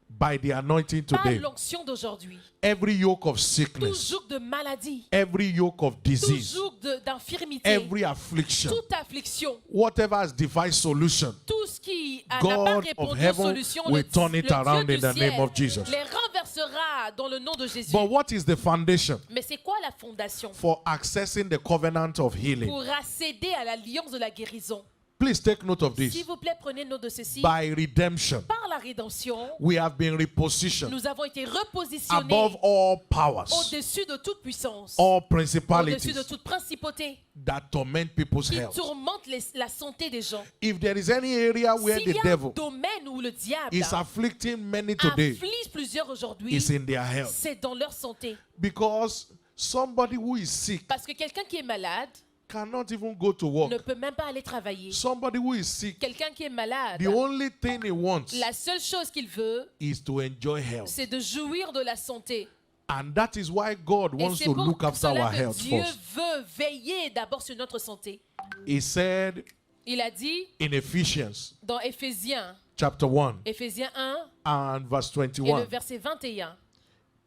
By the anointing Par today, l'onction d'aujourd'hui. every yoke of Tout sickness, joug de maladie, every yoke of tout disease, joug d'infirmité, every affliction, toute affliction, whatever has devised solution, tout ce qui n'a pas God répondu of aux heaven solutions, will turn le it Dieu around du in the ciel name of Jesus. les renversera dans le nom de Jésus. But what is the foundation Mais c'est quoi la fondation for accessing the covenant of healing? pour accéder à l'alliance de la guérison? Please take note of S'il this. vous plaît, prenez note de ceci. By redemption, Par la rédemption, we have been repositioned nous avons été repositionnés above all powers, au-dessus de toute puissance, all au-dessus principalities de toute principauté that torment people's qui health. tourmente la santé des gens. If there is any area where S'il the y a un devil domaine où le diable is afflicting many today, afflige plusieurs aujourd'hui, is in their health. c'est dans leur santé. Because somebody who is sick Parce que quelqu'un qui est malade cannot even go to work. ne peut même pas aller travailler. Somebody who is sick, Quelqu'un qui est malade, the only thing he wants la seule chose qu'il veut, is to enjoy health. c'est de jouir de la santé. And that is why God Et wants c'est to pour look after cela our que health Dieu first. veut veiller d'abord sur notre santé. He said Il a dit in Ephesians dans Éphésiens, chapter 1 Éphésiens 1 and verse et le 21, verset 21,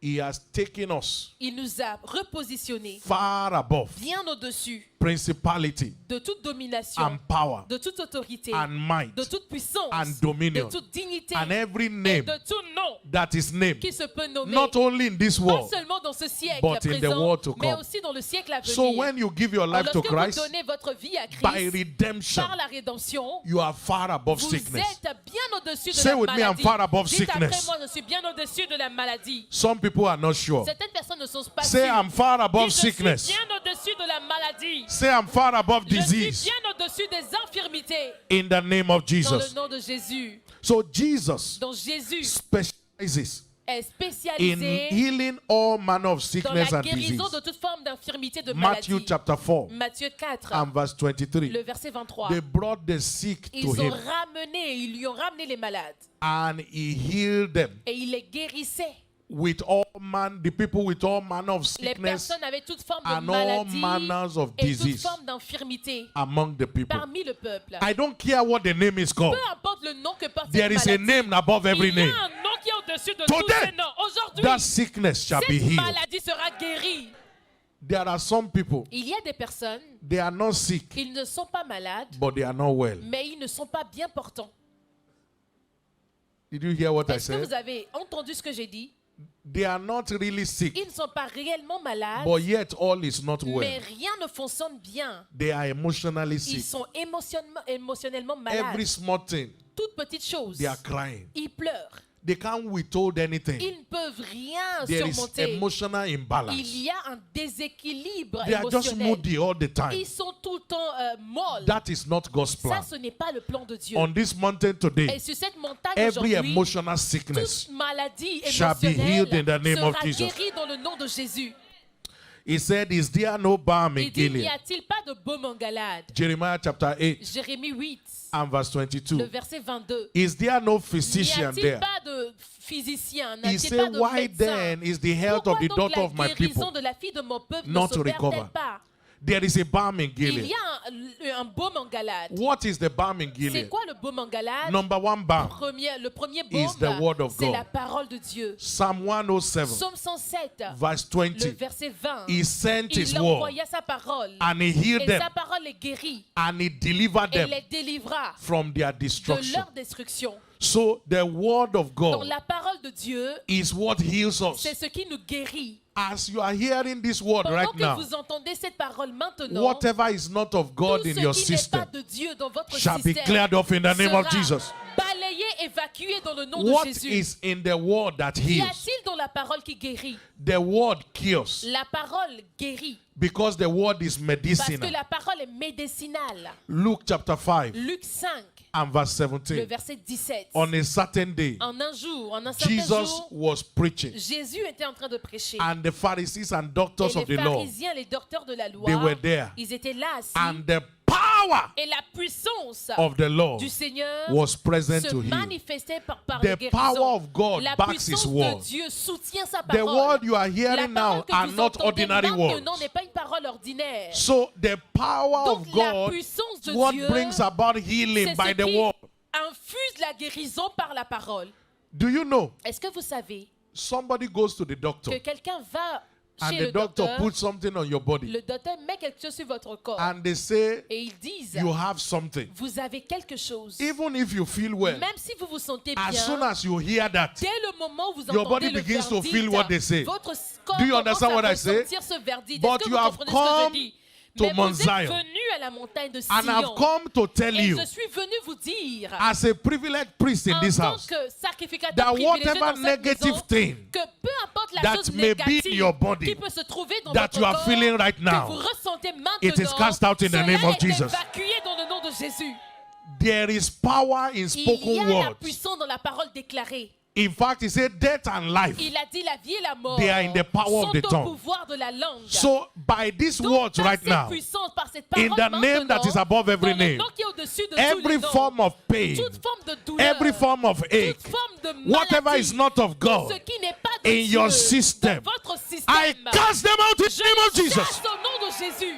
he has taken us il nous a repositionnés far above bien au-dessus principality de toute domination, and power de toute autorité, and might de toute puissance, and de dominion toute dignité and every et name de tout nom that is named, qui se peut nommer, not only in this pas world. seulement dans ce siècle but in the présent, world to mais come. aussi dans le siècle à venir. So when you give your life to Lorsque vous Christ, donnez votre vie à by Christ, redemption, par la rédemption, you are far above vous sickness. êtes bien au-dessus de Say la with me, I'm maladie. far above Dites après sickness. moi, je suis bien au-dessus de la maladie. Some people are not sure. Certaines personnes ne sont pas Say, sûres. I'm far above Dites, je suis sickness. bien au-dessus de la maladie. Say, I'm far above Je suis disease. bien au-dessus des infirmités. In the name of Dans le Jesus. nom de Jésus. So Jesus Donc Jésus specializes est in spécialisé healing all manner of dans sickness la and disease. guérison de toute forme d'infirmité, de Matthew maladie. chapter 4 Matthieu 4, and verse 23. le verset 23. They brought the sick to Ils ont him ramené, ils lui ont ramené les malades. and he healed them Et il les guérissait. with all the people with all manner of Les sickness personnes avaient toute forme de and all maladie manners of et toute disease forme d'infirmité among the people. parmi le peuple. I don't care what the name is called. Peu importe le nom que porte There cette is a maladie, name above every il y a name. un nom qui est au-dessus de Today, tous ces noms. Aujourd'hui, That sickness shall be cette healed. maladie sera guérie. There are some people, Il y a des personnes, they are not sick, ils ne sont pas malades, but they are not well. mais ils ne sont pas bien portants. Did you hear what I Est-ce que vous said? avez entendu ce que j'ai dit? They are not really sick, Ils ne sont pas réellement malades, but yet all is not mais well. rien ne fonctionne bien. They are emotionally Ils sick. sont émotionnellement Every malades. small thing, Toute petite chose, they are crying. ils pleurent. They can't withhold anything. Ils ne peuvent rien There is surmonter. emotional Il imbalance. y a un déséquilibre They are just émotionnel. moody all the time. Ils sont tout le temps molles. That is not God's Ça, plan. ce n'est pas le plan de Dieu. On this mountain Et today, sur cette montagne every aujourd'hui, emotional sickness, toute maladie shall be healed in the émotionnelle name of sera Jesus. guérie dans le nom de Jésus. he said, is there no balm in Il dit, n'y Gilead? a-t-il pas de baume en Galade? Jeremiah chapter 8 Jérémie 8, and verse le 22. verset 22. Is there no N'y physician a-t-il there? pas de physicien? He N'a-t-il said, pas de why médecin? then is the health of Pourquoi the donc daughter la of my guérison people de la fille de mon peuple not ne se recover? perd-elle pas? There is a balm in Il Gilead. y a un baume en Galade. What is the balm in C'est Gilead? quoi le baume en Galade? Number one balm, Le premier is the word baume, of c'est God. la parole de Dieu. Psalm 107 Psaume 107, verse le 20. verset 20. He sent his Il word envoya sa parole. and he healed Et them sa parole les guérit. and he delivered Et them les délivra from their de destruction. leur destruction. So the word of Donc God la parole de Dieu, is what heals us. c'est ce qui nous guérit. As you are hearing this word Pendant right que now, vous entendez cette parole maintenant, whatever is not of God tout in ce your qui n'est system pas de Dieu dans votre shall be système cleared off in the name of sera Jesus. balayé, évacué dans le nom What de Jésus. is in the word that Qu'y heals? a-t-il dans la parole qui guérit? The word cures La parole guérit. because the word is Parce que medicinal. la parole est médicinale. Luke chapter 5 Luc 5, and verse le 17. verset 17. On a certain day, En un jour, en un certain Jesus jour, was preaching, Jésus était en train de prêcher. and the Pharisees and doctors Et of the les law, pharisiens, les docteurs de la loi, they were there. ils étaient là assis. And the power Et la puissance of the law du Seigneur was present se to heal. manifestait par The les guérisons. power of God La backs His puissance word. de Dieu soutient sa The parole. word you are La hearing now parole que are vous not entendez ordinary words. maintenant n'est pas une parole ordinaire. So the power Donc of la God, puissance de what Dieu, brings about healing c'est by ce the qui word. infuse la guérison par la parole. Do you know? Est-ce que vous savez Somebody goes to the doctor que quelqu'un va and chez the le doctor docteur, puts something on your body le docteur met quelque chose sur votre corps and they say et ils disent you have something. vous avez quelque chose. Even if you feel well, Même si vous vous sentez as soon bien, as you hear that, dès le moment où vous your body entendez le begins to verdict, feel what they say. votre corps Do you commence understand à what I say? ressentir ce verdict. But Est-ce que you vous have comprenez ce que je come dis? to Mais Mount vous êtes Zion. venu à la montagne de and I've Sion. come to tell Et you, je suis venu vous dire, as a privileged priest in en this tant house, que sacrificateur that privilégié whatever dans cette negative maison, thing que peu importe la that chose may be in négative your body qui peut se trouver dans that votre you are corps, feeling right que now, vous ressentez maintenant, it is cast out in the name of cela est Jesus. évacué dans le nom de Jésus. there is power in Il y spoken a la words. puissance dans la parole déclarée. In fact, he said death and life. Il a dit la vie et la mort They are in the power of sont the au tongue. pouvoir de la langue. So by these Donc, words par right cette now, puissance, par cette in parole the name that is above every dans le name, nom qui est au-dessus de tous every les noms, form of pain, toute forme de douleur, every form of ache, toute forme de maladie, whatever is not of tout God, ce qui n'est pas de in Dieu, your system, dans votre système, I cast them out in the name of je Jesus. chasse au nom de Jésus.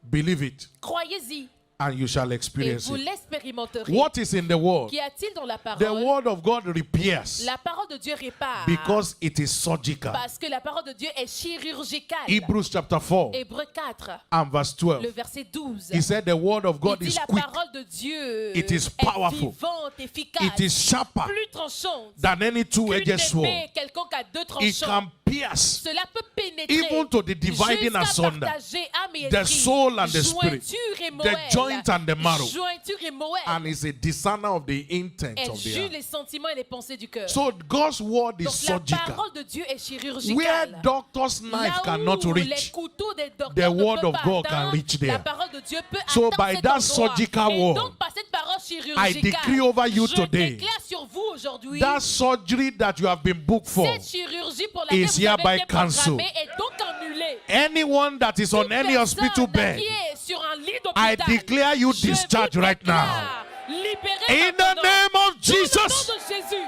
Believe it, Croyez-y and you shall et experience vous it. l'expérimenterez. What is in the word? Qu'y a-t-il dans la The parole? word of God repairs La parole de Dieu répare because it is surgical. parce que la parole de Dieu est chirurgicale. Hebrews chapter 4 Hébreux 4, and verse 12. le verset 12. He said the word of Il God dit is la quick. parole de Dieu It is est powerful. vivante, efficace, It is sharper plus tranchante than any qu'une two-edged sword. épée quelconque à deux It tranchants. can pierce Cela peut pénétrer even to the dividing jusqu'à asunder partager âme et the esprit, soul and the spirit, jointure et the moelle, joint and the marrow, jointure et moelle. and is a discerner of the intent Elle of the juge heart. les sentiments et les pensées du cœur. So God's word is Donc la surgical. parole de Dieu est Where chirurgicale. doctor's knife Là cannot où les reach, couteaux des docteurs the ne word peuvent of pas God can atteindre, reach there. la parole de Dieu peut So atteindre by cet that endroit. surgical Et word, donc par cette parole I chirurgicale, decree over you je today, déclare sur vous aujourd'hui, that surgery that you have been booked for, cette chirurgie pour laquelle is vous avez hereby été cancelled. programmée est donc annulée. anyone that is on Toute any hospital personne bed, qui est sur un lit I d'hôpital, declare you je vous discharged right now. déclare libéré In the maintenant. name of Dans le Jesus, nom de Jésus,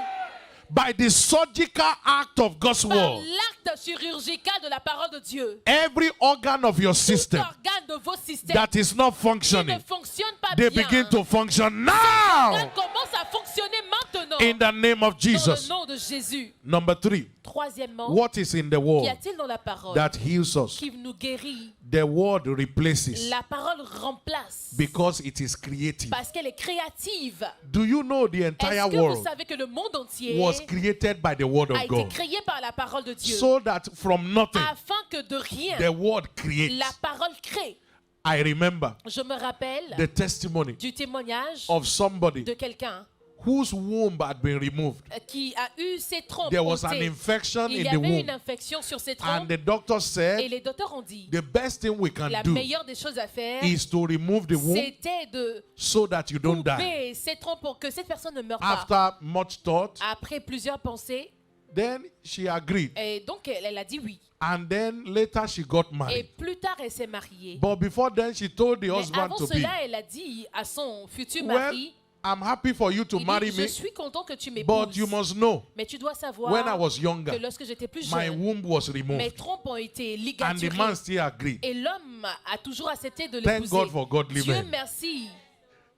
by the surgical act of God's par word, l'acte chirurgical de la parole de Dieu, every organ of your tout system organe de vos systèmes that is not qui ne functioning, fonctionne pas they bien, begin to function ça now commence à fonctionner maintenant in the name of dans Jesus. le nom de Jésus. Number 3, Troisièmement, what is in the qu'y word a-t-il dans la parole that heals us? qui nous guérit? The word replaces La parole remplace because it is creative. parce qu'elle est créative. Do you know the entire Est-ce que vous world savez que le monde entier was created by the word a of été God? créé par la parole de Dieu So that from nothing, afin que de rien, the word creates. la parole crée. I remember Je me rappelle the testimony du témoignage of somebody de quelqu'un whose womb had been removed. qui a eu ses trompes There was an ôtées. infection Il in y the avait une womb. infection sur ses And trompes the doctor et said les docteurs ont dit the best thing we can la do meilleure des choses à faire is to remove the womb c'était de so that you don't die. couper ses trompes pour que cette personne ne meure pas. After much thought, Après plusieurs pensées, then she agreed. et donc elle a dit oui. And then later she got Et married. plus tard, elle s'est mariée. But before then, she told the Mais husband avant to be, cela, elle a dit à son futur well, mari, I'm happy for you to il marry dit, je me, suis content que tu but m'épouses. you must know, Mais tu dois savoir when I was que younger, lorsque j'étais plus my jeune, womb was mes removed. trompes ont été And the ligaturées. man still agreed. Et l'homme a toujours accepté de Thank l'épouser. God for godly Dieu men. merci.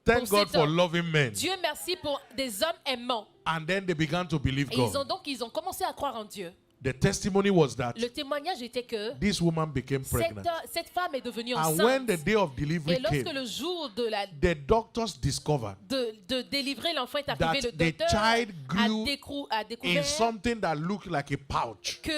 Thank pour God cet for homme. loving men. Dieu merci pour des hommes aimants. And then they began to believe Et God. ils ont commencé à croire en Dieu. The testimony was that Le témoignage était que this woman became pregnant. cette femme est devenue And when enceinte. the day of Et delivery lorsque came, le jour the doctors discovered de délivrer l'enfant est that arrivé, le the docteur child a grew in découvert something that looked like a pouch. que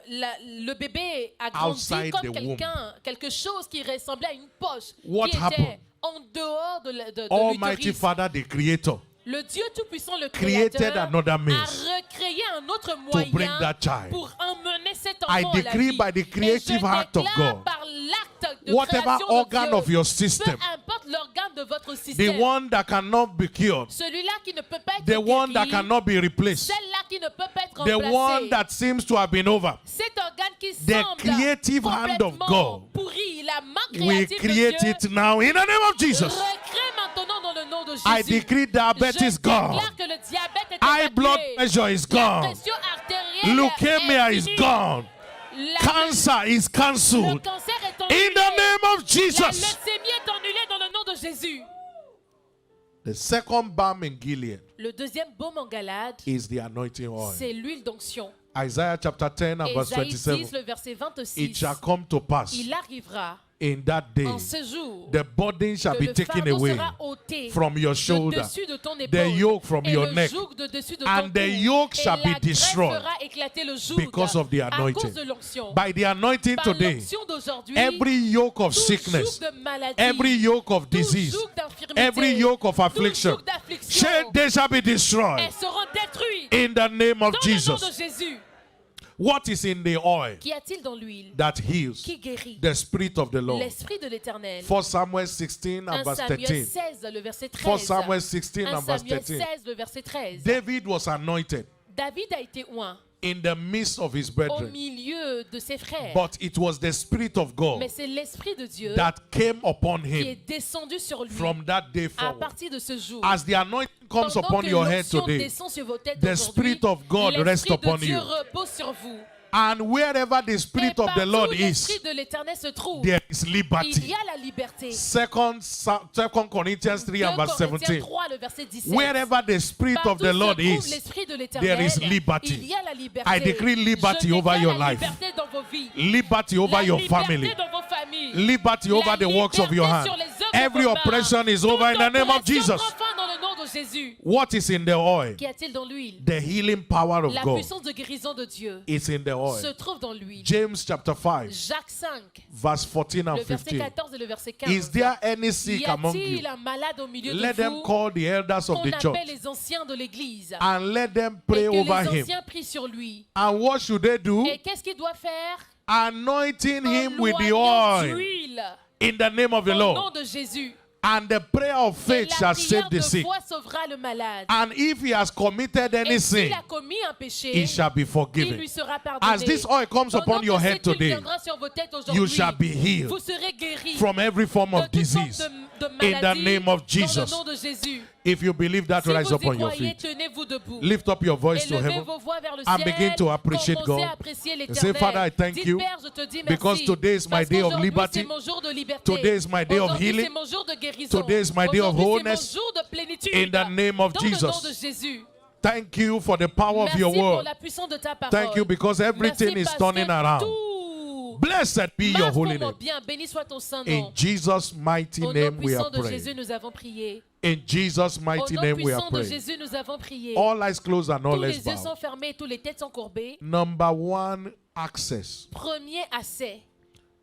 le bébé a grandi Outside comme the quelque chose qui ressemblait à une poche What qui happened? était en dehors de Almighty l'utérus. Father, the Creator, Le Dieu Tout-Puissant, le created Créateur, another a means recréé un autre to bring moyen that child. pour emmener cet I enfant à la decree vie. by the creative Et je act of déclare God, par l'acte de whatever création organ de Dieu, of your system peu importe l'organe de votre the système. one that cannot be cured, Celui-là qui ne peut pas être the one that guéri. cannot be replaced, Celle-là qui ne peut pas être the one remplacée. that seems to have been over. Cet organe qui The semble creative hand of complètement God. pourri, la main We créative de create Dieu, it now in the name of Jesus. recrée maintenant dans le nom de Jésus. I decree diabetes Je gone. déclare que le diabète est High blood évacué. pressure is La gone. pression artérielle Leukemia est is finie. gone. La- Cancer is Le cancelled. cancer est In annulé. the name of La Jesus. leucémie est annulée dans le nom de Jésus. The second balm in Gilead Le deuxième baume en Galade, is the anointing oil. c'est l'huile d'onction. Isaiah chapter 10 and verse Ésaïe 27. 10, le verset It 26. shall come to pass Il arrivera in that day, en ce jour the burden shall que be le taken fardeau away sera ôté from your de shoulder, dessus de ton the épaule yoke from et your le neck, joug de dessus de and ton the cou. yoke Et shall la be graisse destroyed fera éclater le joug because of the à cause anointing. de l'onction. By the anointing Par today, l'onction d'aujourd'hui, every yoke of tout sickness, joug de maladie, every yoke of tout disease, joug d'infirmité, every yoke of tout affliction, joug d'affliction, they shall be destroyed elles seront détruites in the name of dans le nom de Jesus. Jésus. What is in the oil Qu'y a-t-il dans l'huile that heals? qui guérit? The Spirit of the Lord. L'Esprit de l'Éternel. 1 Samuel 16 and 1 verse Samuel 13. 16, le verset 1 13. Samuel 16 1 and verse Samuel 13. 16, le verset 13. David was anointed David a été oint in the midst of his au brethren, milieu de ses frères. but it was the Spirit of God Mais c'est l'Esprit de Dieu that came upon qui him est descendu sur lui from that day à forward. partir de ce jour. As the anointing comes Pendant upon que your head l'onction today, descend sur vos têtes the aujourd'hui, Spirit of God l'Esprit rests de upon Dieu you. repose sur vous. And wherever the Spirit Et of the partout Lord où is, l'Esprit de l'Éternel se trouve, there is il liberty. y a la liberté. 2 Corinthians 3 and 2 verse Corinthiens 17. 3, le verset 17. Wherever the Spirit Partout of the Lord se trouve is, l'Esprit de there is l'Éternel, liberty. il y a la liberté. I decree liberty Je over déclare your la life. liberté dans vos vies. liberty over La your liberté family, dans vos familles. liberty over the works of your hand. Sur les œuvres Every de vos mains. oppression is over in the name of Toute oppression Jesus. prend fin dans le nom de Jésus. What is in the oil? Qu'y a-t-il dans l'huile? The healing power of La God puissance de guérison de Dieu is in the se oil. trouve dans l'huile. James chapter 5, Jacques 5, verse 14 and le verset 15. 14 et le verset 15. Is there any Y sick among you? a-t-il un malade au milieu Let de them vous call the elders of qu'on the church appelle les anciens de l'Église and let them pray et que over les him. anciens prient sur lui? And what should they do? Et qu'est-ce qu'il doit faire? Anointing him with the Loignant oil d'huile in the name of the au nom Lord. de Jésus. And the prayer of Et faith la shall prière save de the sick. foi sauvera le malade. And if he has committed any Et sin, s'il a commis un péché, it shall be il forgiven. lui sera pardonné. As this oil comes Pendant upon que your head cette huile today, viendra sur vos têtes you aujourd'hui, shall be healed vous serez guéris from every form de of toute sorte disease. de In the maladie name of dans Jesus. le nom de Jésus. If you believe that, Si rise vous up y on your croyez, feet. tenez-vous debout. Lift up your voice to Élevez heaven vos voix vers le and ciel. begin to appreciate Commencez God. à apprécier And say, l'Éternel. Father, I thank Dites, you Père, je te dis merci. because today is my Parce day of qu'aujourd'hui, liberty. c'est mon jour de liberté. Today is my day of Aujourd'hui, healing. c'est mon jour de guérison. Today is my day of Aujourd'hui, wholeness. c'est mon jour de plénitude. In the name of Dans le nom Jesus. de Jésus. Thank you for the power of Merci your pour word. la puissance de ta parole. Thank you because everything Merci is parce turning que around. tout Blessed be your marche pour holy mon name. bien. Béni soit ton saint In nom. Jesus' mighty Au nom name we puissant are de Jésus, praying. nous avons prié. In Jesus' Au mighty nom name we are puissant de praying. Jésus, nous avons prié. All eyes closed and all Tous les eyes yeux sont bowed. fermés, tous les têtes sont courbées. Number one access Premier accès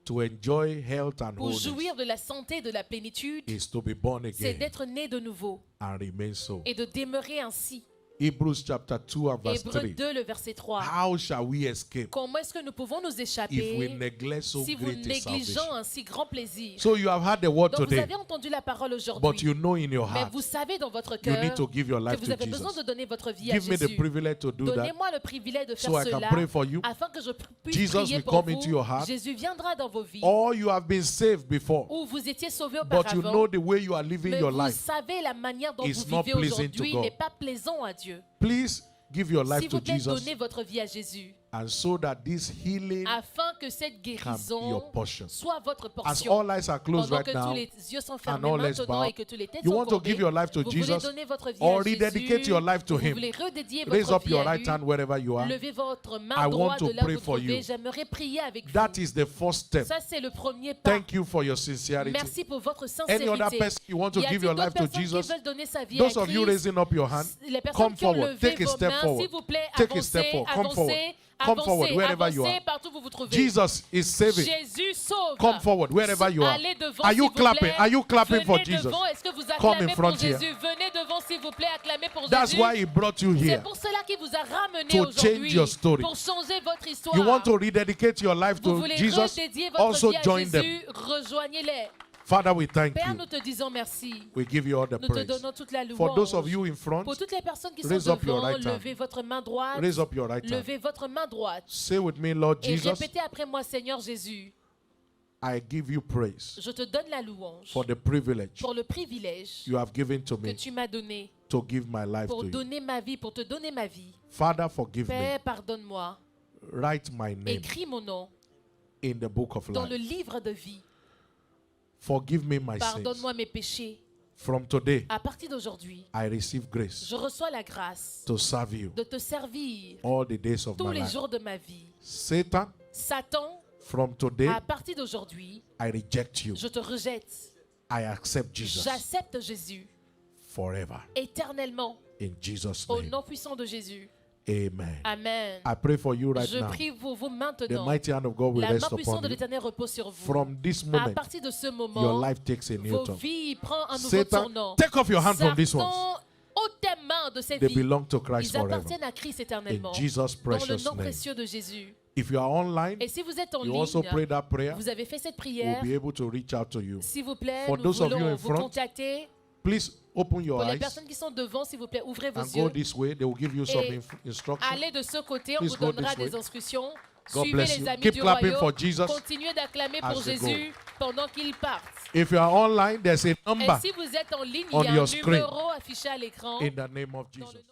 to enjoy health and pour wholeness jouir de la santé et de la plénitude, is to be born c'est again d'être né de nouveau and remain so. et de demeurer ainsi. Hebrews chapter 2 and verse Hébreux 3. 2, le verset 3. How shall we escape Comment est-ce que nous pouvons nous if we échapper neglect so si vous great a salvation? négligeons un si grand plaisir? So you have heard the word Donc vous today, avez entendu la parole but aujourd'hui, you know in your mais heart vous savez dans votre you cœur need to give your que life vous to avez besoin Jesus. de donner votre vie à Give me the Jésus. privilege to do that. Donnez-moi le privilège de faire So I can cela pray for you. afin que je puisse Jesus prier will pour come into vous. your heart. Jésus viendra dans vos vies Or you have been saved before, où vous étiez sauvés but you know auparavant. the way you are living Mais your vous life. savez la manière dont is vous not vivez pleasing to aujourd'hui God. n'est pas plaisant à Dieu. Please give your life S'il to vous plaît, Jesus, donnez votre vie à Jésus and so that this healing afin que cette can be guérison your portion. soit votre As portion. all eyes are closed Pendant right que now, tous les yeux sont and fermés all eyes maintenant bowed, et que tous les têtes you sont want to courbées, give your life to vous voulez Jesus donner votre vie or à rededicate Jésus, your life to vous Him. voulez redédier Raise votre up vie your à right lui, hand wherever you are. levez votre main I want droite to de là où pray vous for trouvez. you. J'aimerais prier avec That vous. is the first step. Ça, c'est le premier pas. Thank you for your sincerity. Merci pour votre Any other sincérité. person you want to Y give a-t-il your d'autres life to personnes qui Jesus? veulent donner sa vie Those à of you Christ? raising up your hand, Les personnes come qui ont forward. levé Take a vos step mains, forward. s'il vous plaît, Take a step avancez, forward. Come forward. avancez, Come forward avancez, wherever you avancez are. partout où vous vous trouvez. Jesus is saving. Jésus sauve. Come forward wherever you are. Allez devant, Are you s'il vous clapping? plaît. Are you clapping for Venez Jesus? devant. Est-ce que vous Come acclamez in front pour here. Jésus? Venez devant, s'il vous plaît, acclamez pour That's Jésus. why He brought you C'est here. pour cela qu'il vous a ramené To change aujourd'hui your story. pour changer votre histoire. You want to rededicate your life Vous to voulez Jesus? redédier votre Also vie à join them. Jésus? Rejoignez-les. Father, we thank Père, you. nous te disons merci. We give you all the Nous te praise. donnons toute la For those of louange. you in front, Pour toutes les personnes qui sont raise up your devant, right hand. levez votre main droite. raise up your right hand. Levez votre main droite. Say with me, Lord Et Jesus, répétez après moi, Seigneur Jésus, I give you praise je te donne la louange for the privilege pour le privilège you have given to que me tu m'as donné to give my life pour to you. donner ma vie, pour te donner ma vie. Father, forgive me. Père, pardonne-moi. Write my name Écris mon nom in the book of dans le life. livre de vie. Forgive me my sins. Pardonne-moi mes péchés. From today, À partir d'aujourd'hui, I receive grace je reçois la grâce to serve you de te servir all the days of tous my les life. jours de ma vie. Satan, Satan, from today, à partir d'aujourd'hui, I reject you. je te rejette. I accept Jesus J'accepte Jésus forever. éternellement In Jesus' au name, nom puissant de Jésus. amen. Amen. I pray for you right Je now. prie pour vous The maintenant. mighty hand of God will La rest main puissante upon de you. l'Éternel repose sur vous. From this À moment, partir de ce your moment, life takes a new vos turn. vies prennent un nouveau Satan, tournant. take off your hand from these ones. Satan, ôte tes mains de ces They vies. belong to Christ Ils forever. appartiennent à Christ In éternellement. Jesus' Dans le precious nom name. précieux de Jésus. If you are online, Et si vous êtes en you also ligne, pray that prayer. vous avez fait cette We'll prière, be able to reach out to you. s'il vous plaît, For nous those of you voulons in vous front, contacter. Please open your Pour les eyes personnes qui sont devant, s'il vous plaît, ouvrez vos and go yeux. this way. They will give you some Et instructions. Allez de ce côté, on Please vous go donnera this way. des instructions. God Suivez bless les you. amis Keep du clapping royaume. for Jesus Continuez d'acclamer as pour they go. Jésus pendant qu'il parte. If you are online, there's a Et number si vous êtes en ligne, on il y a your un screen. numéro affiché à l'écran. in the name of Dans Jesus. le nom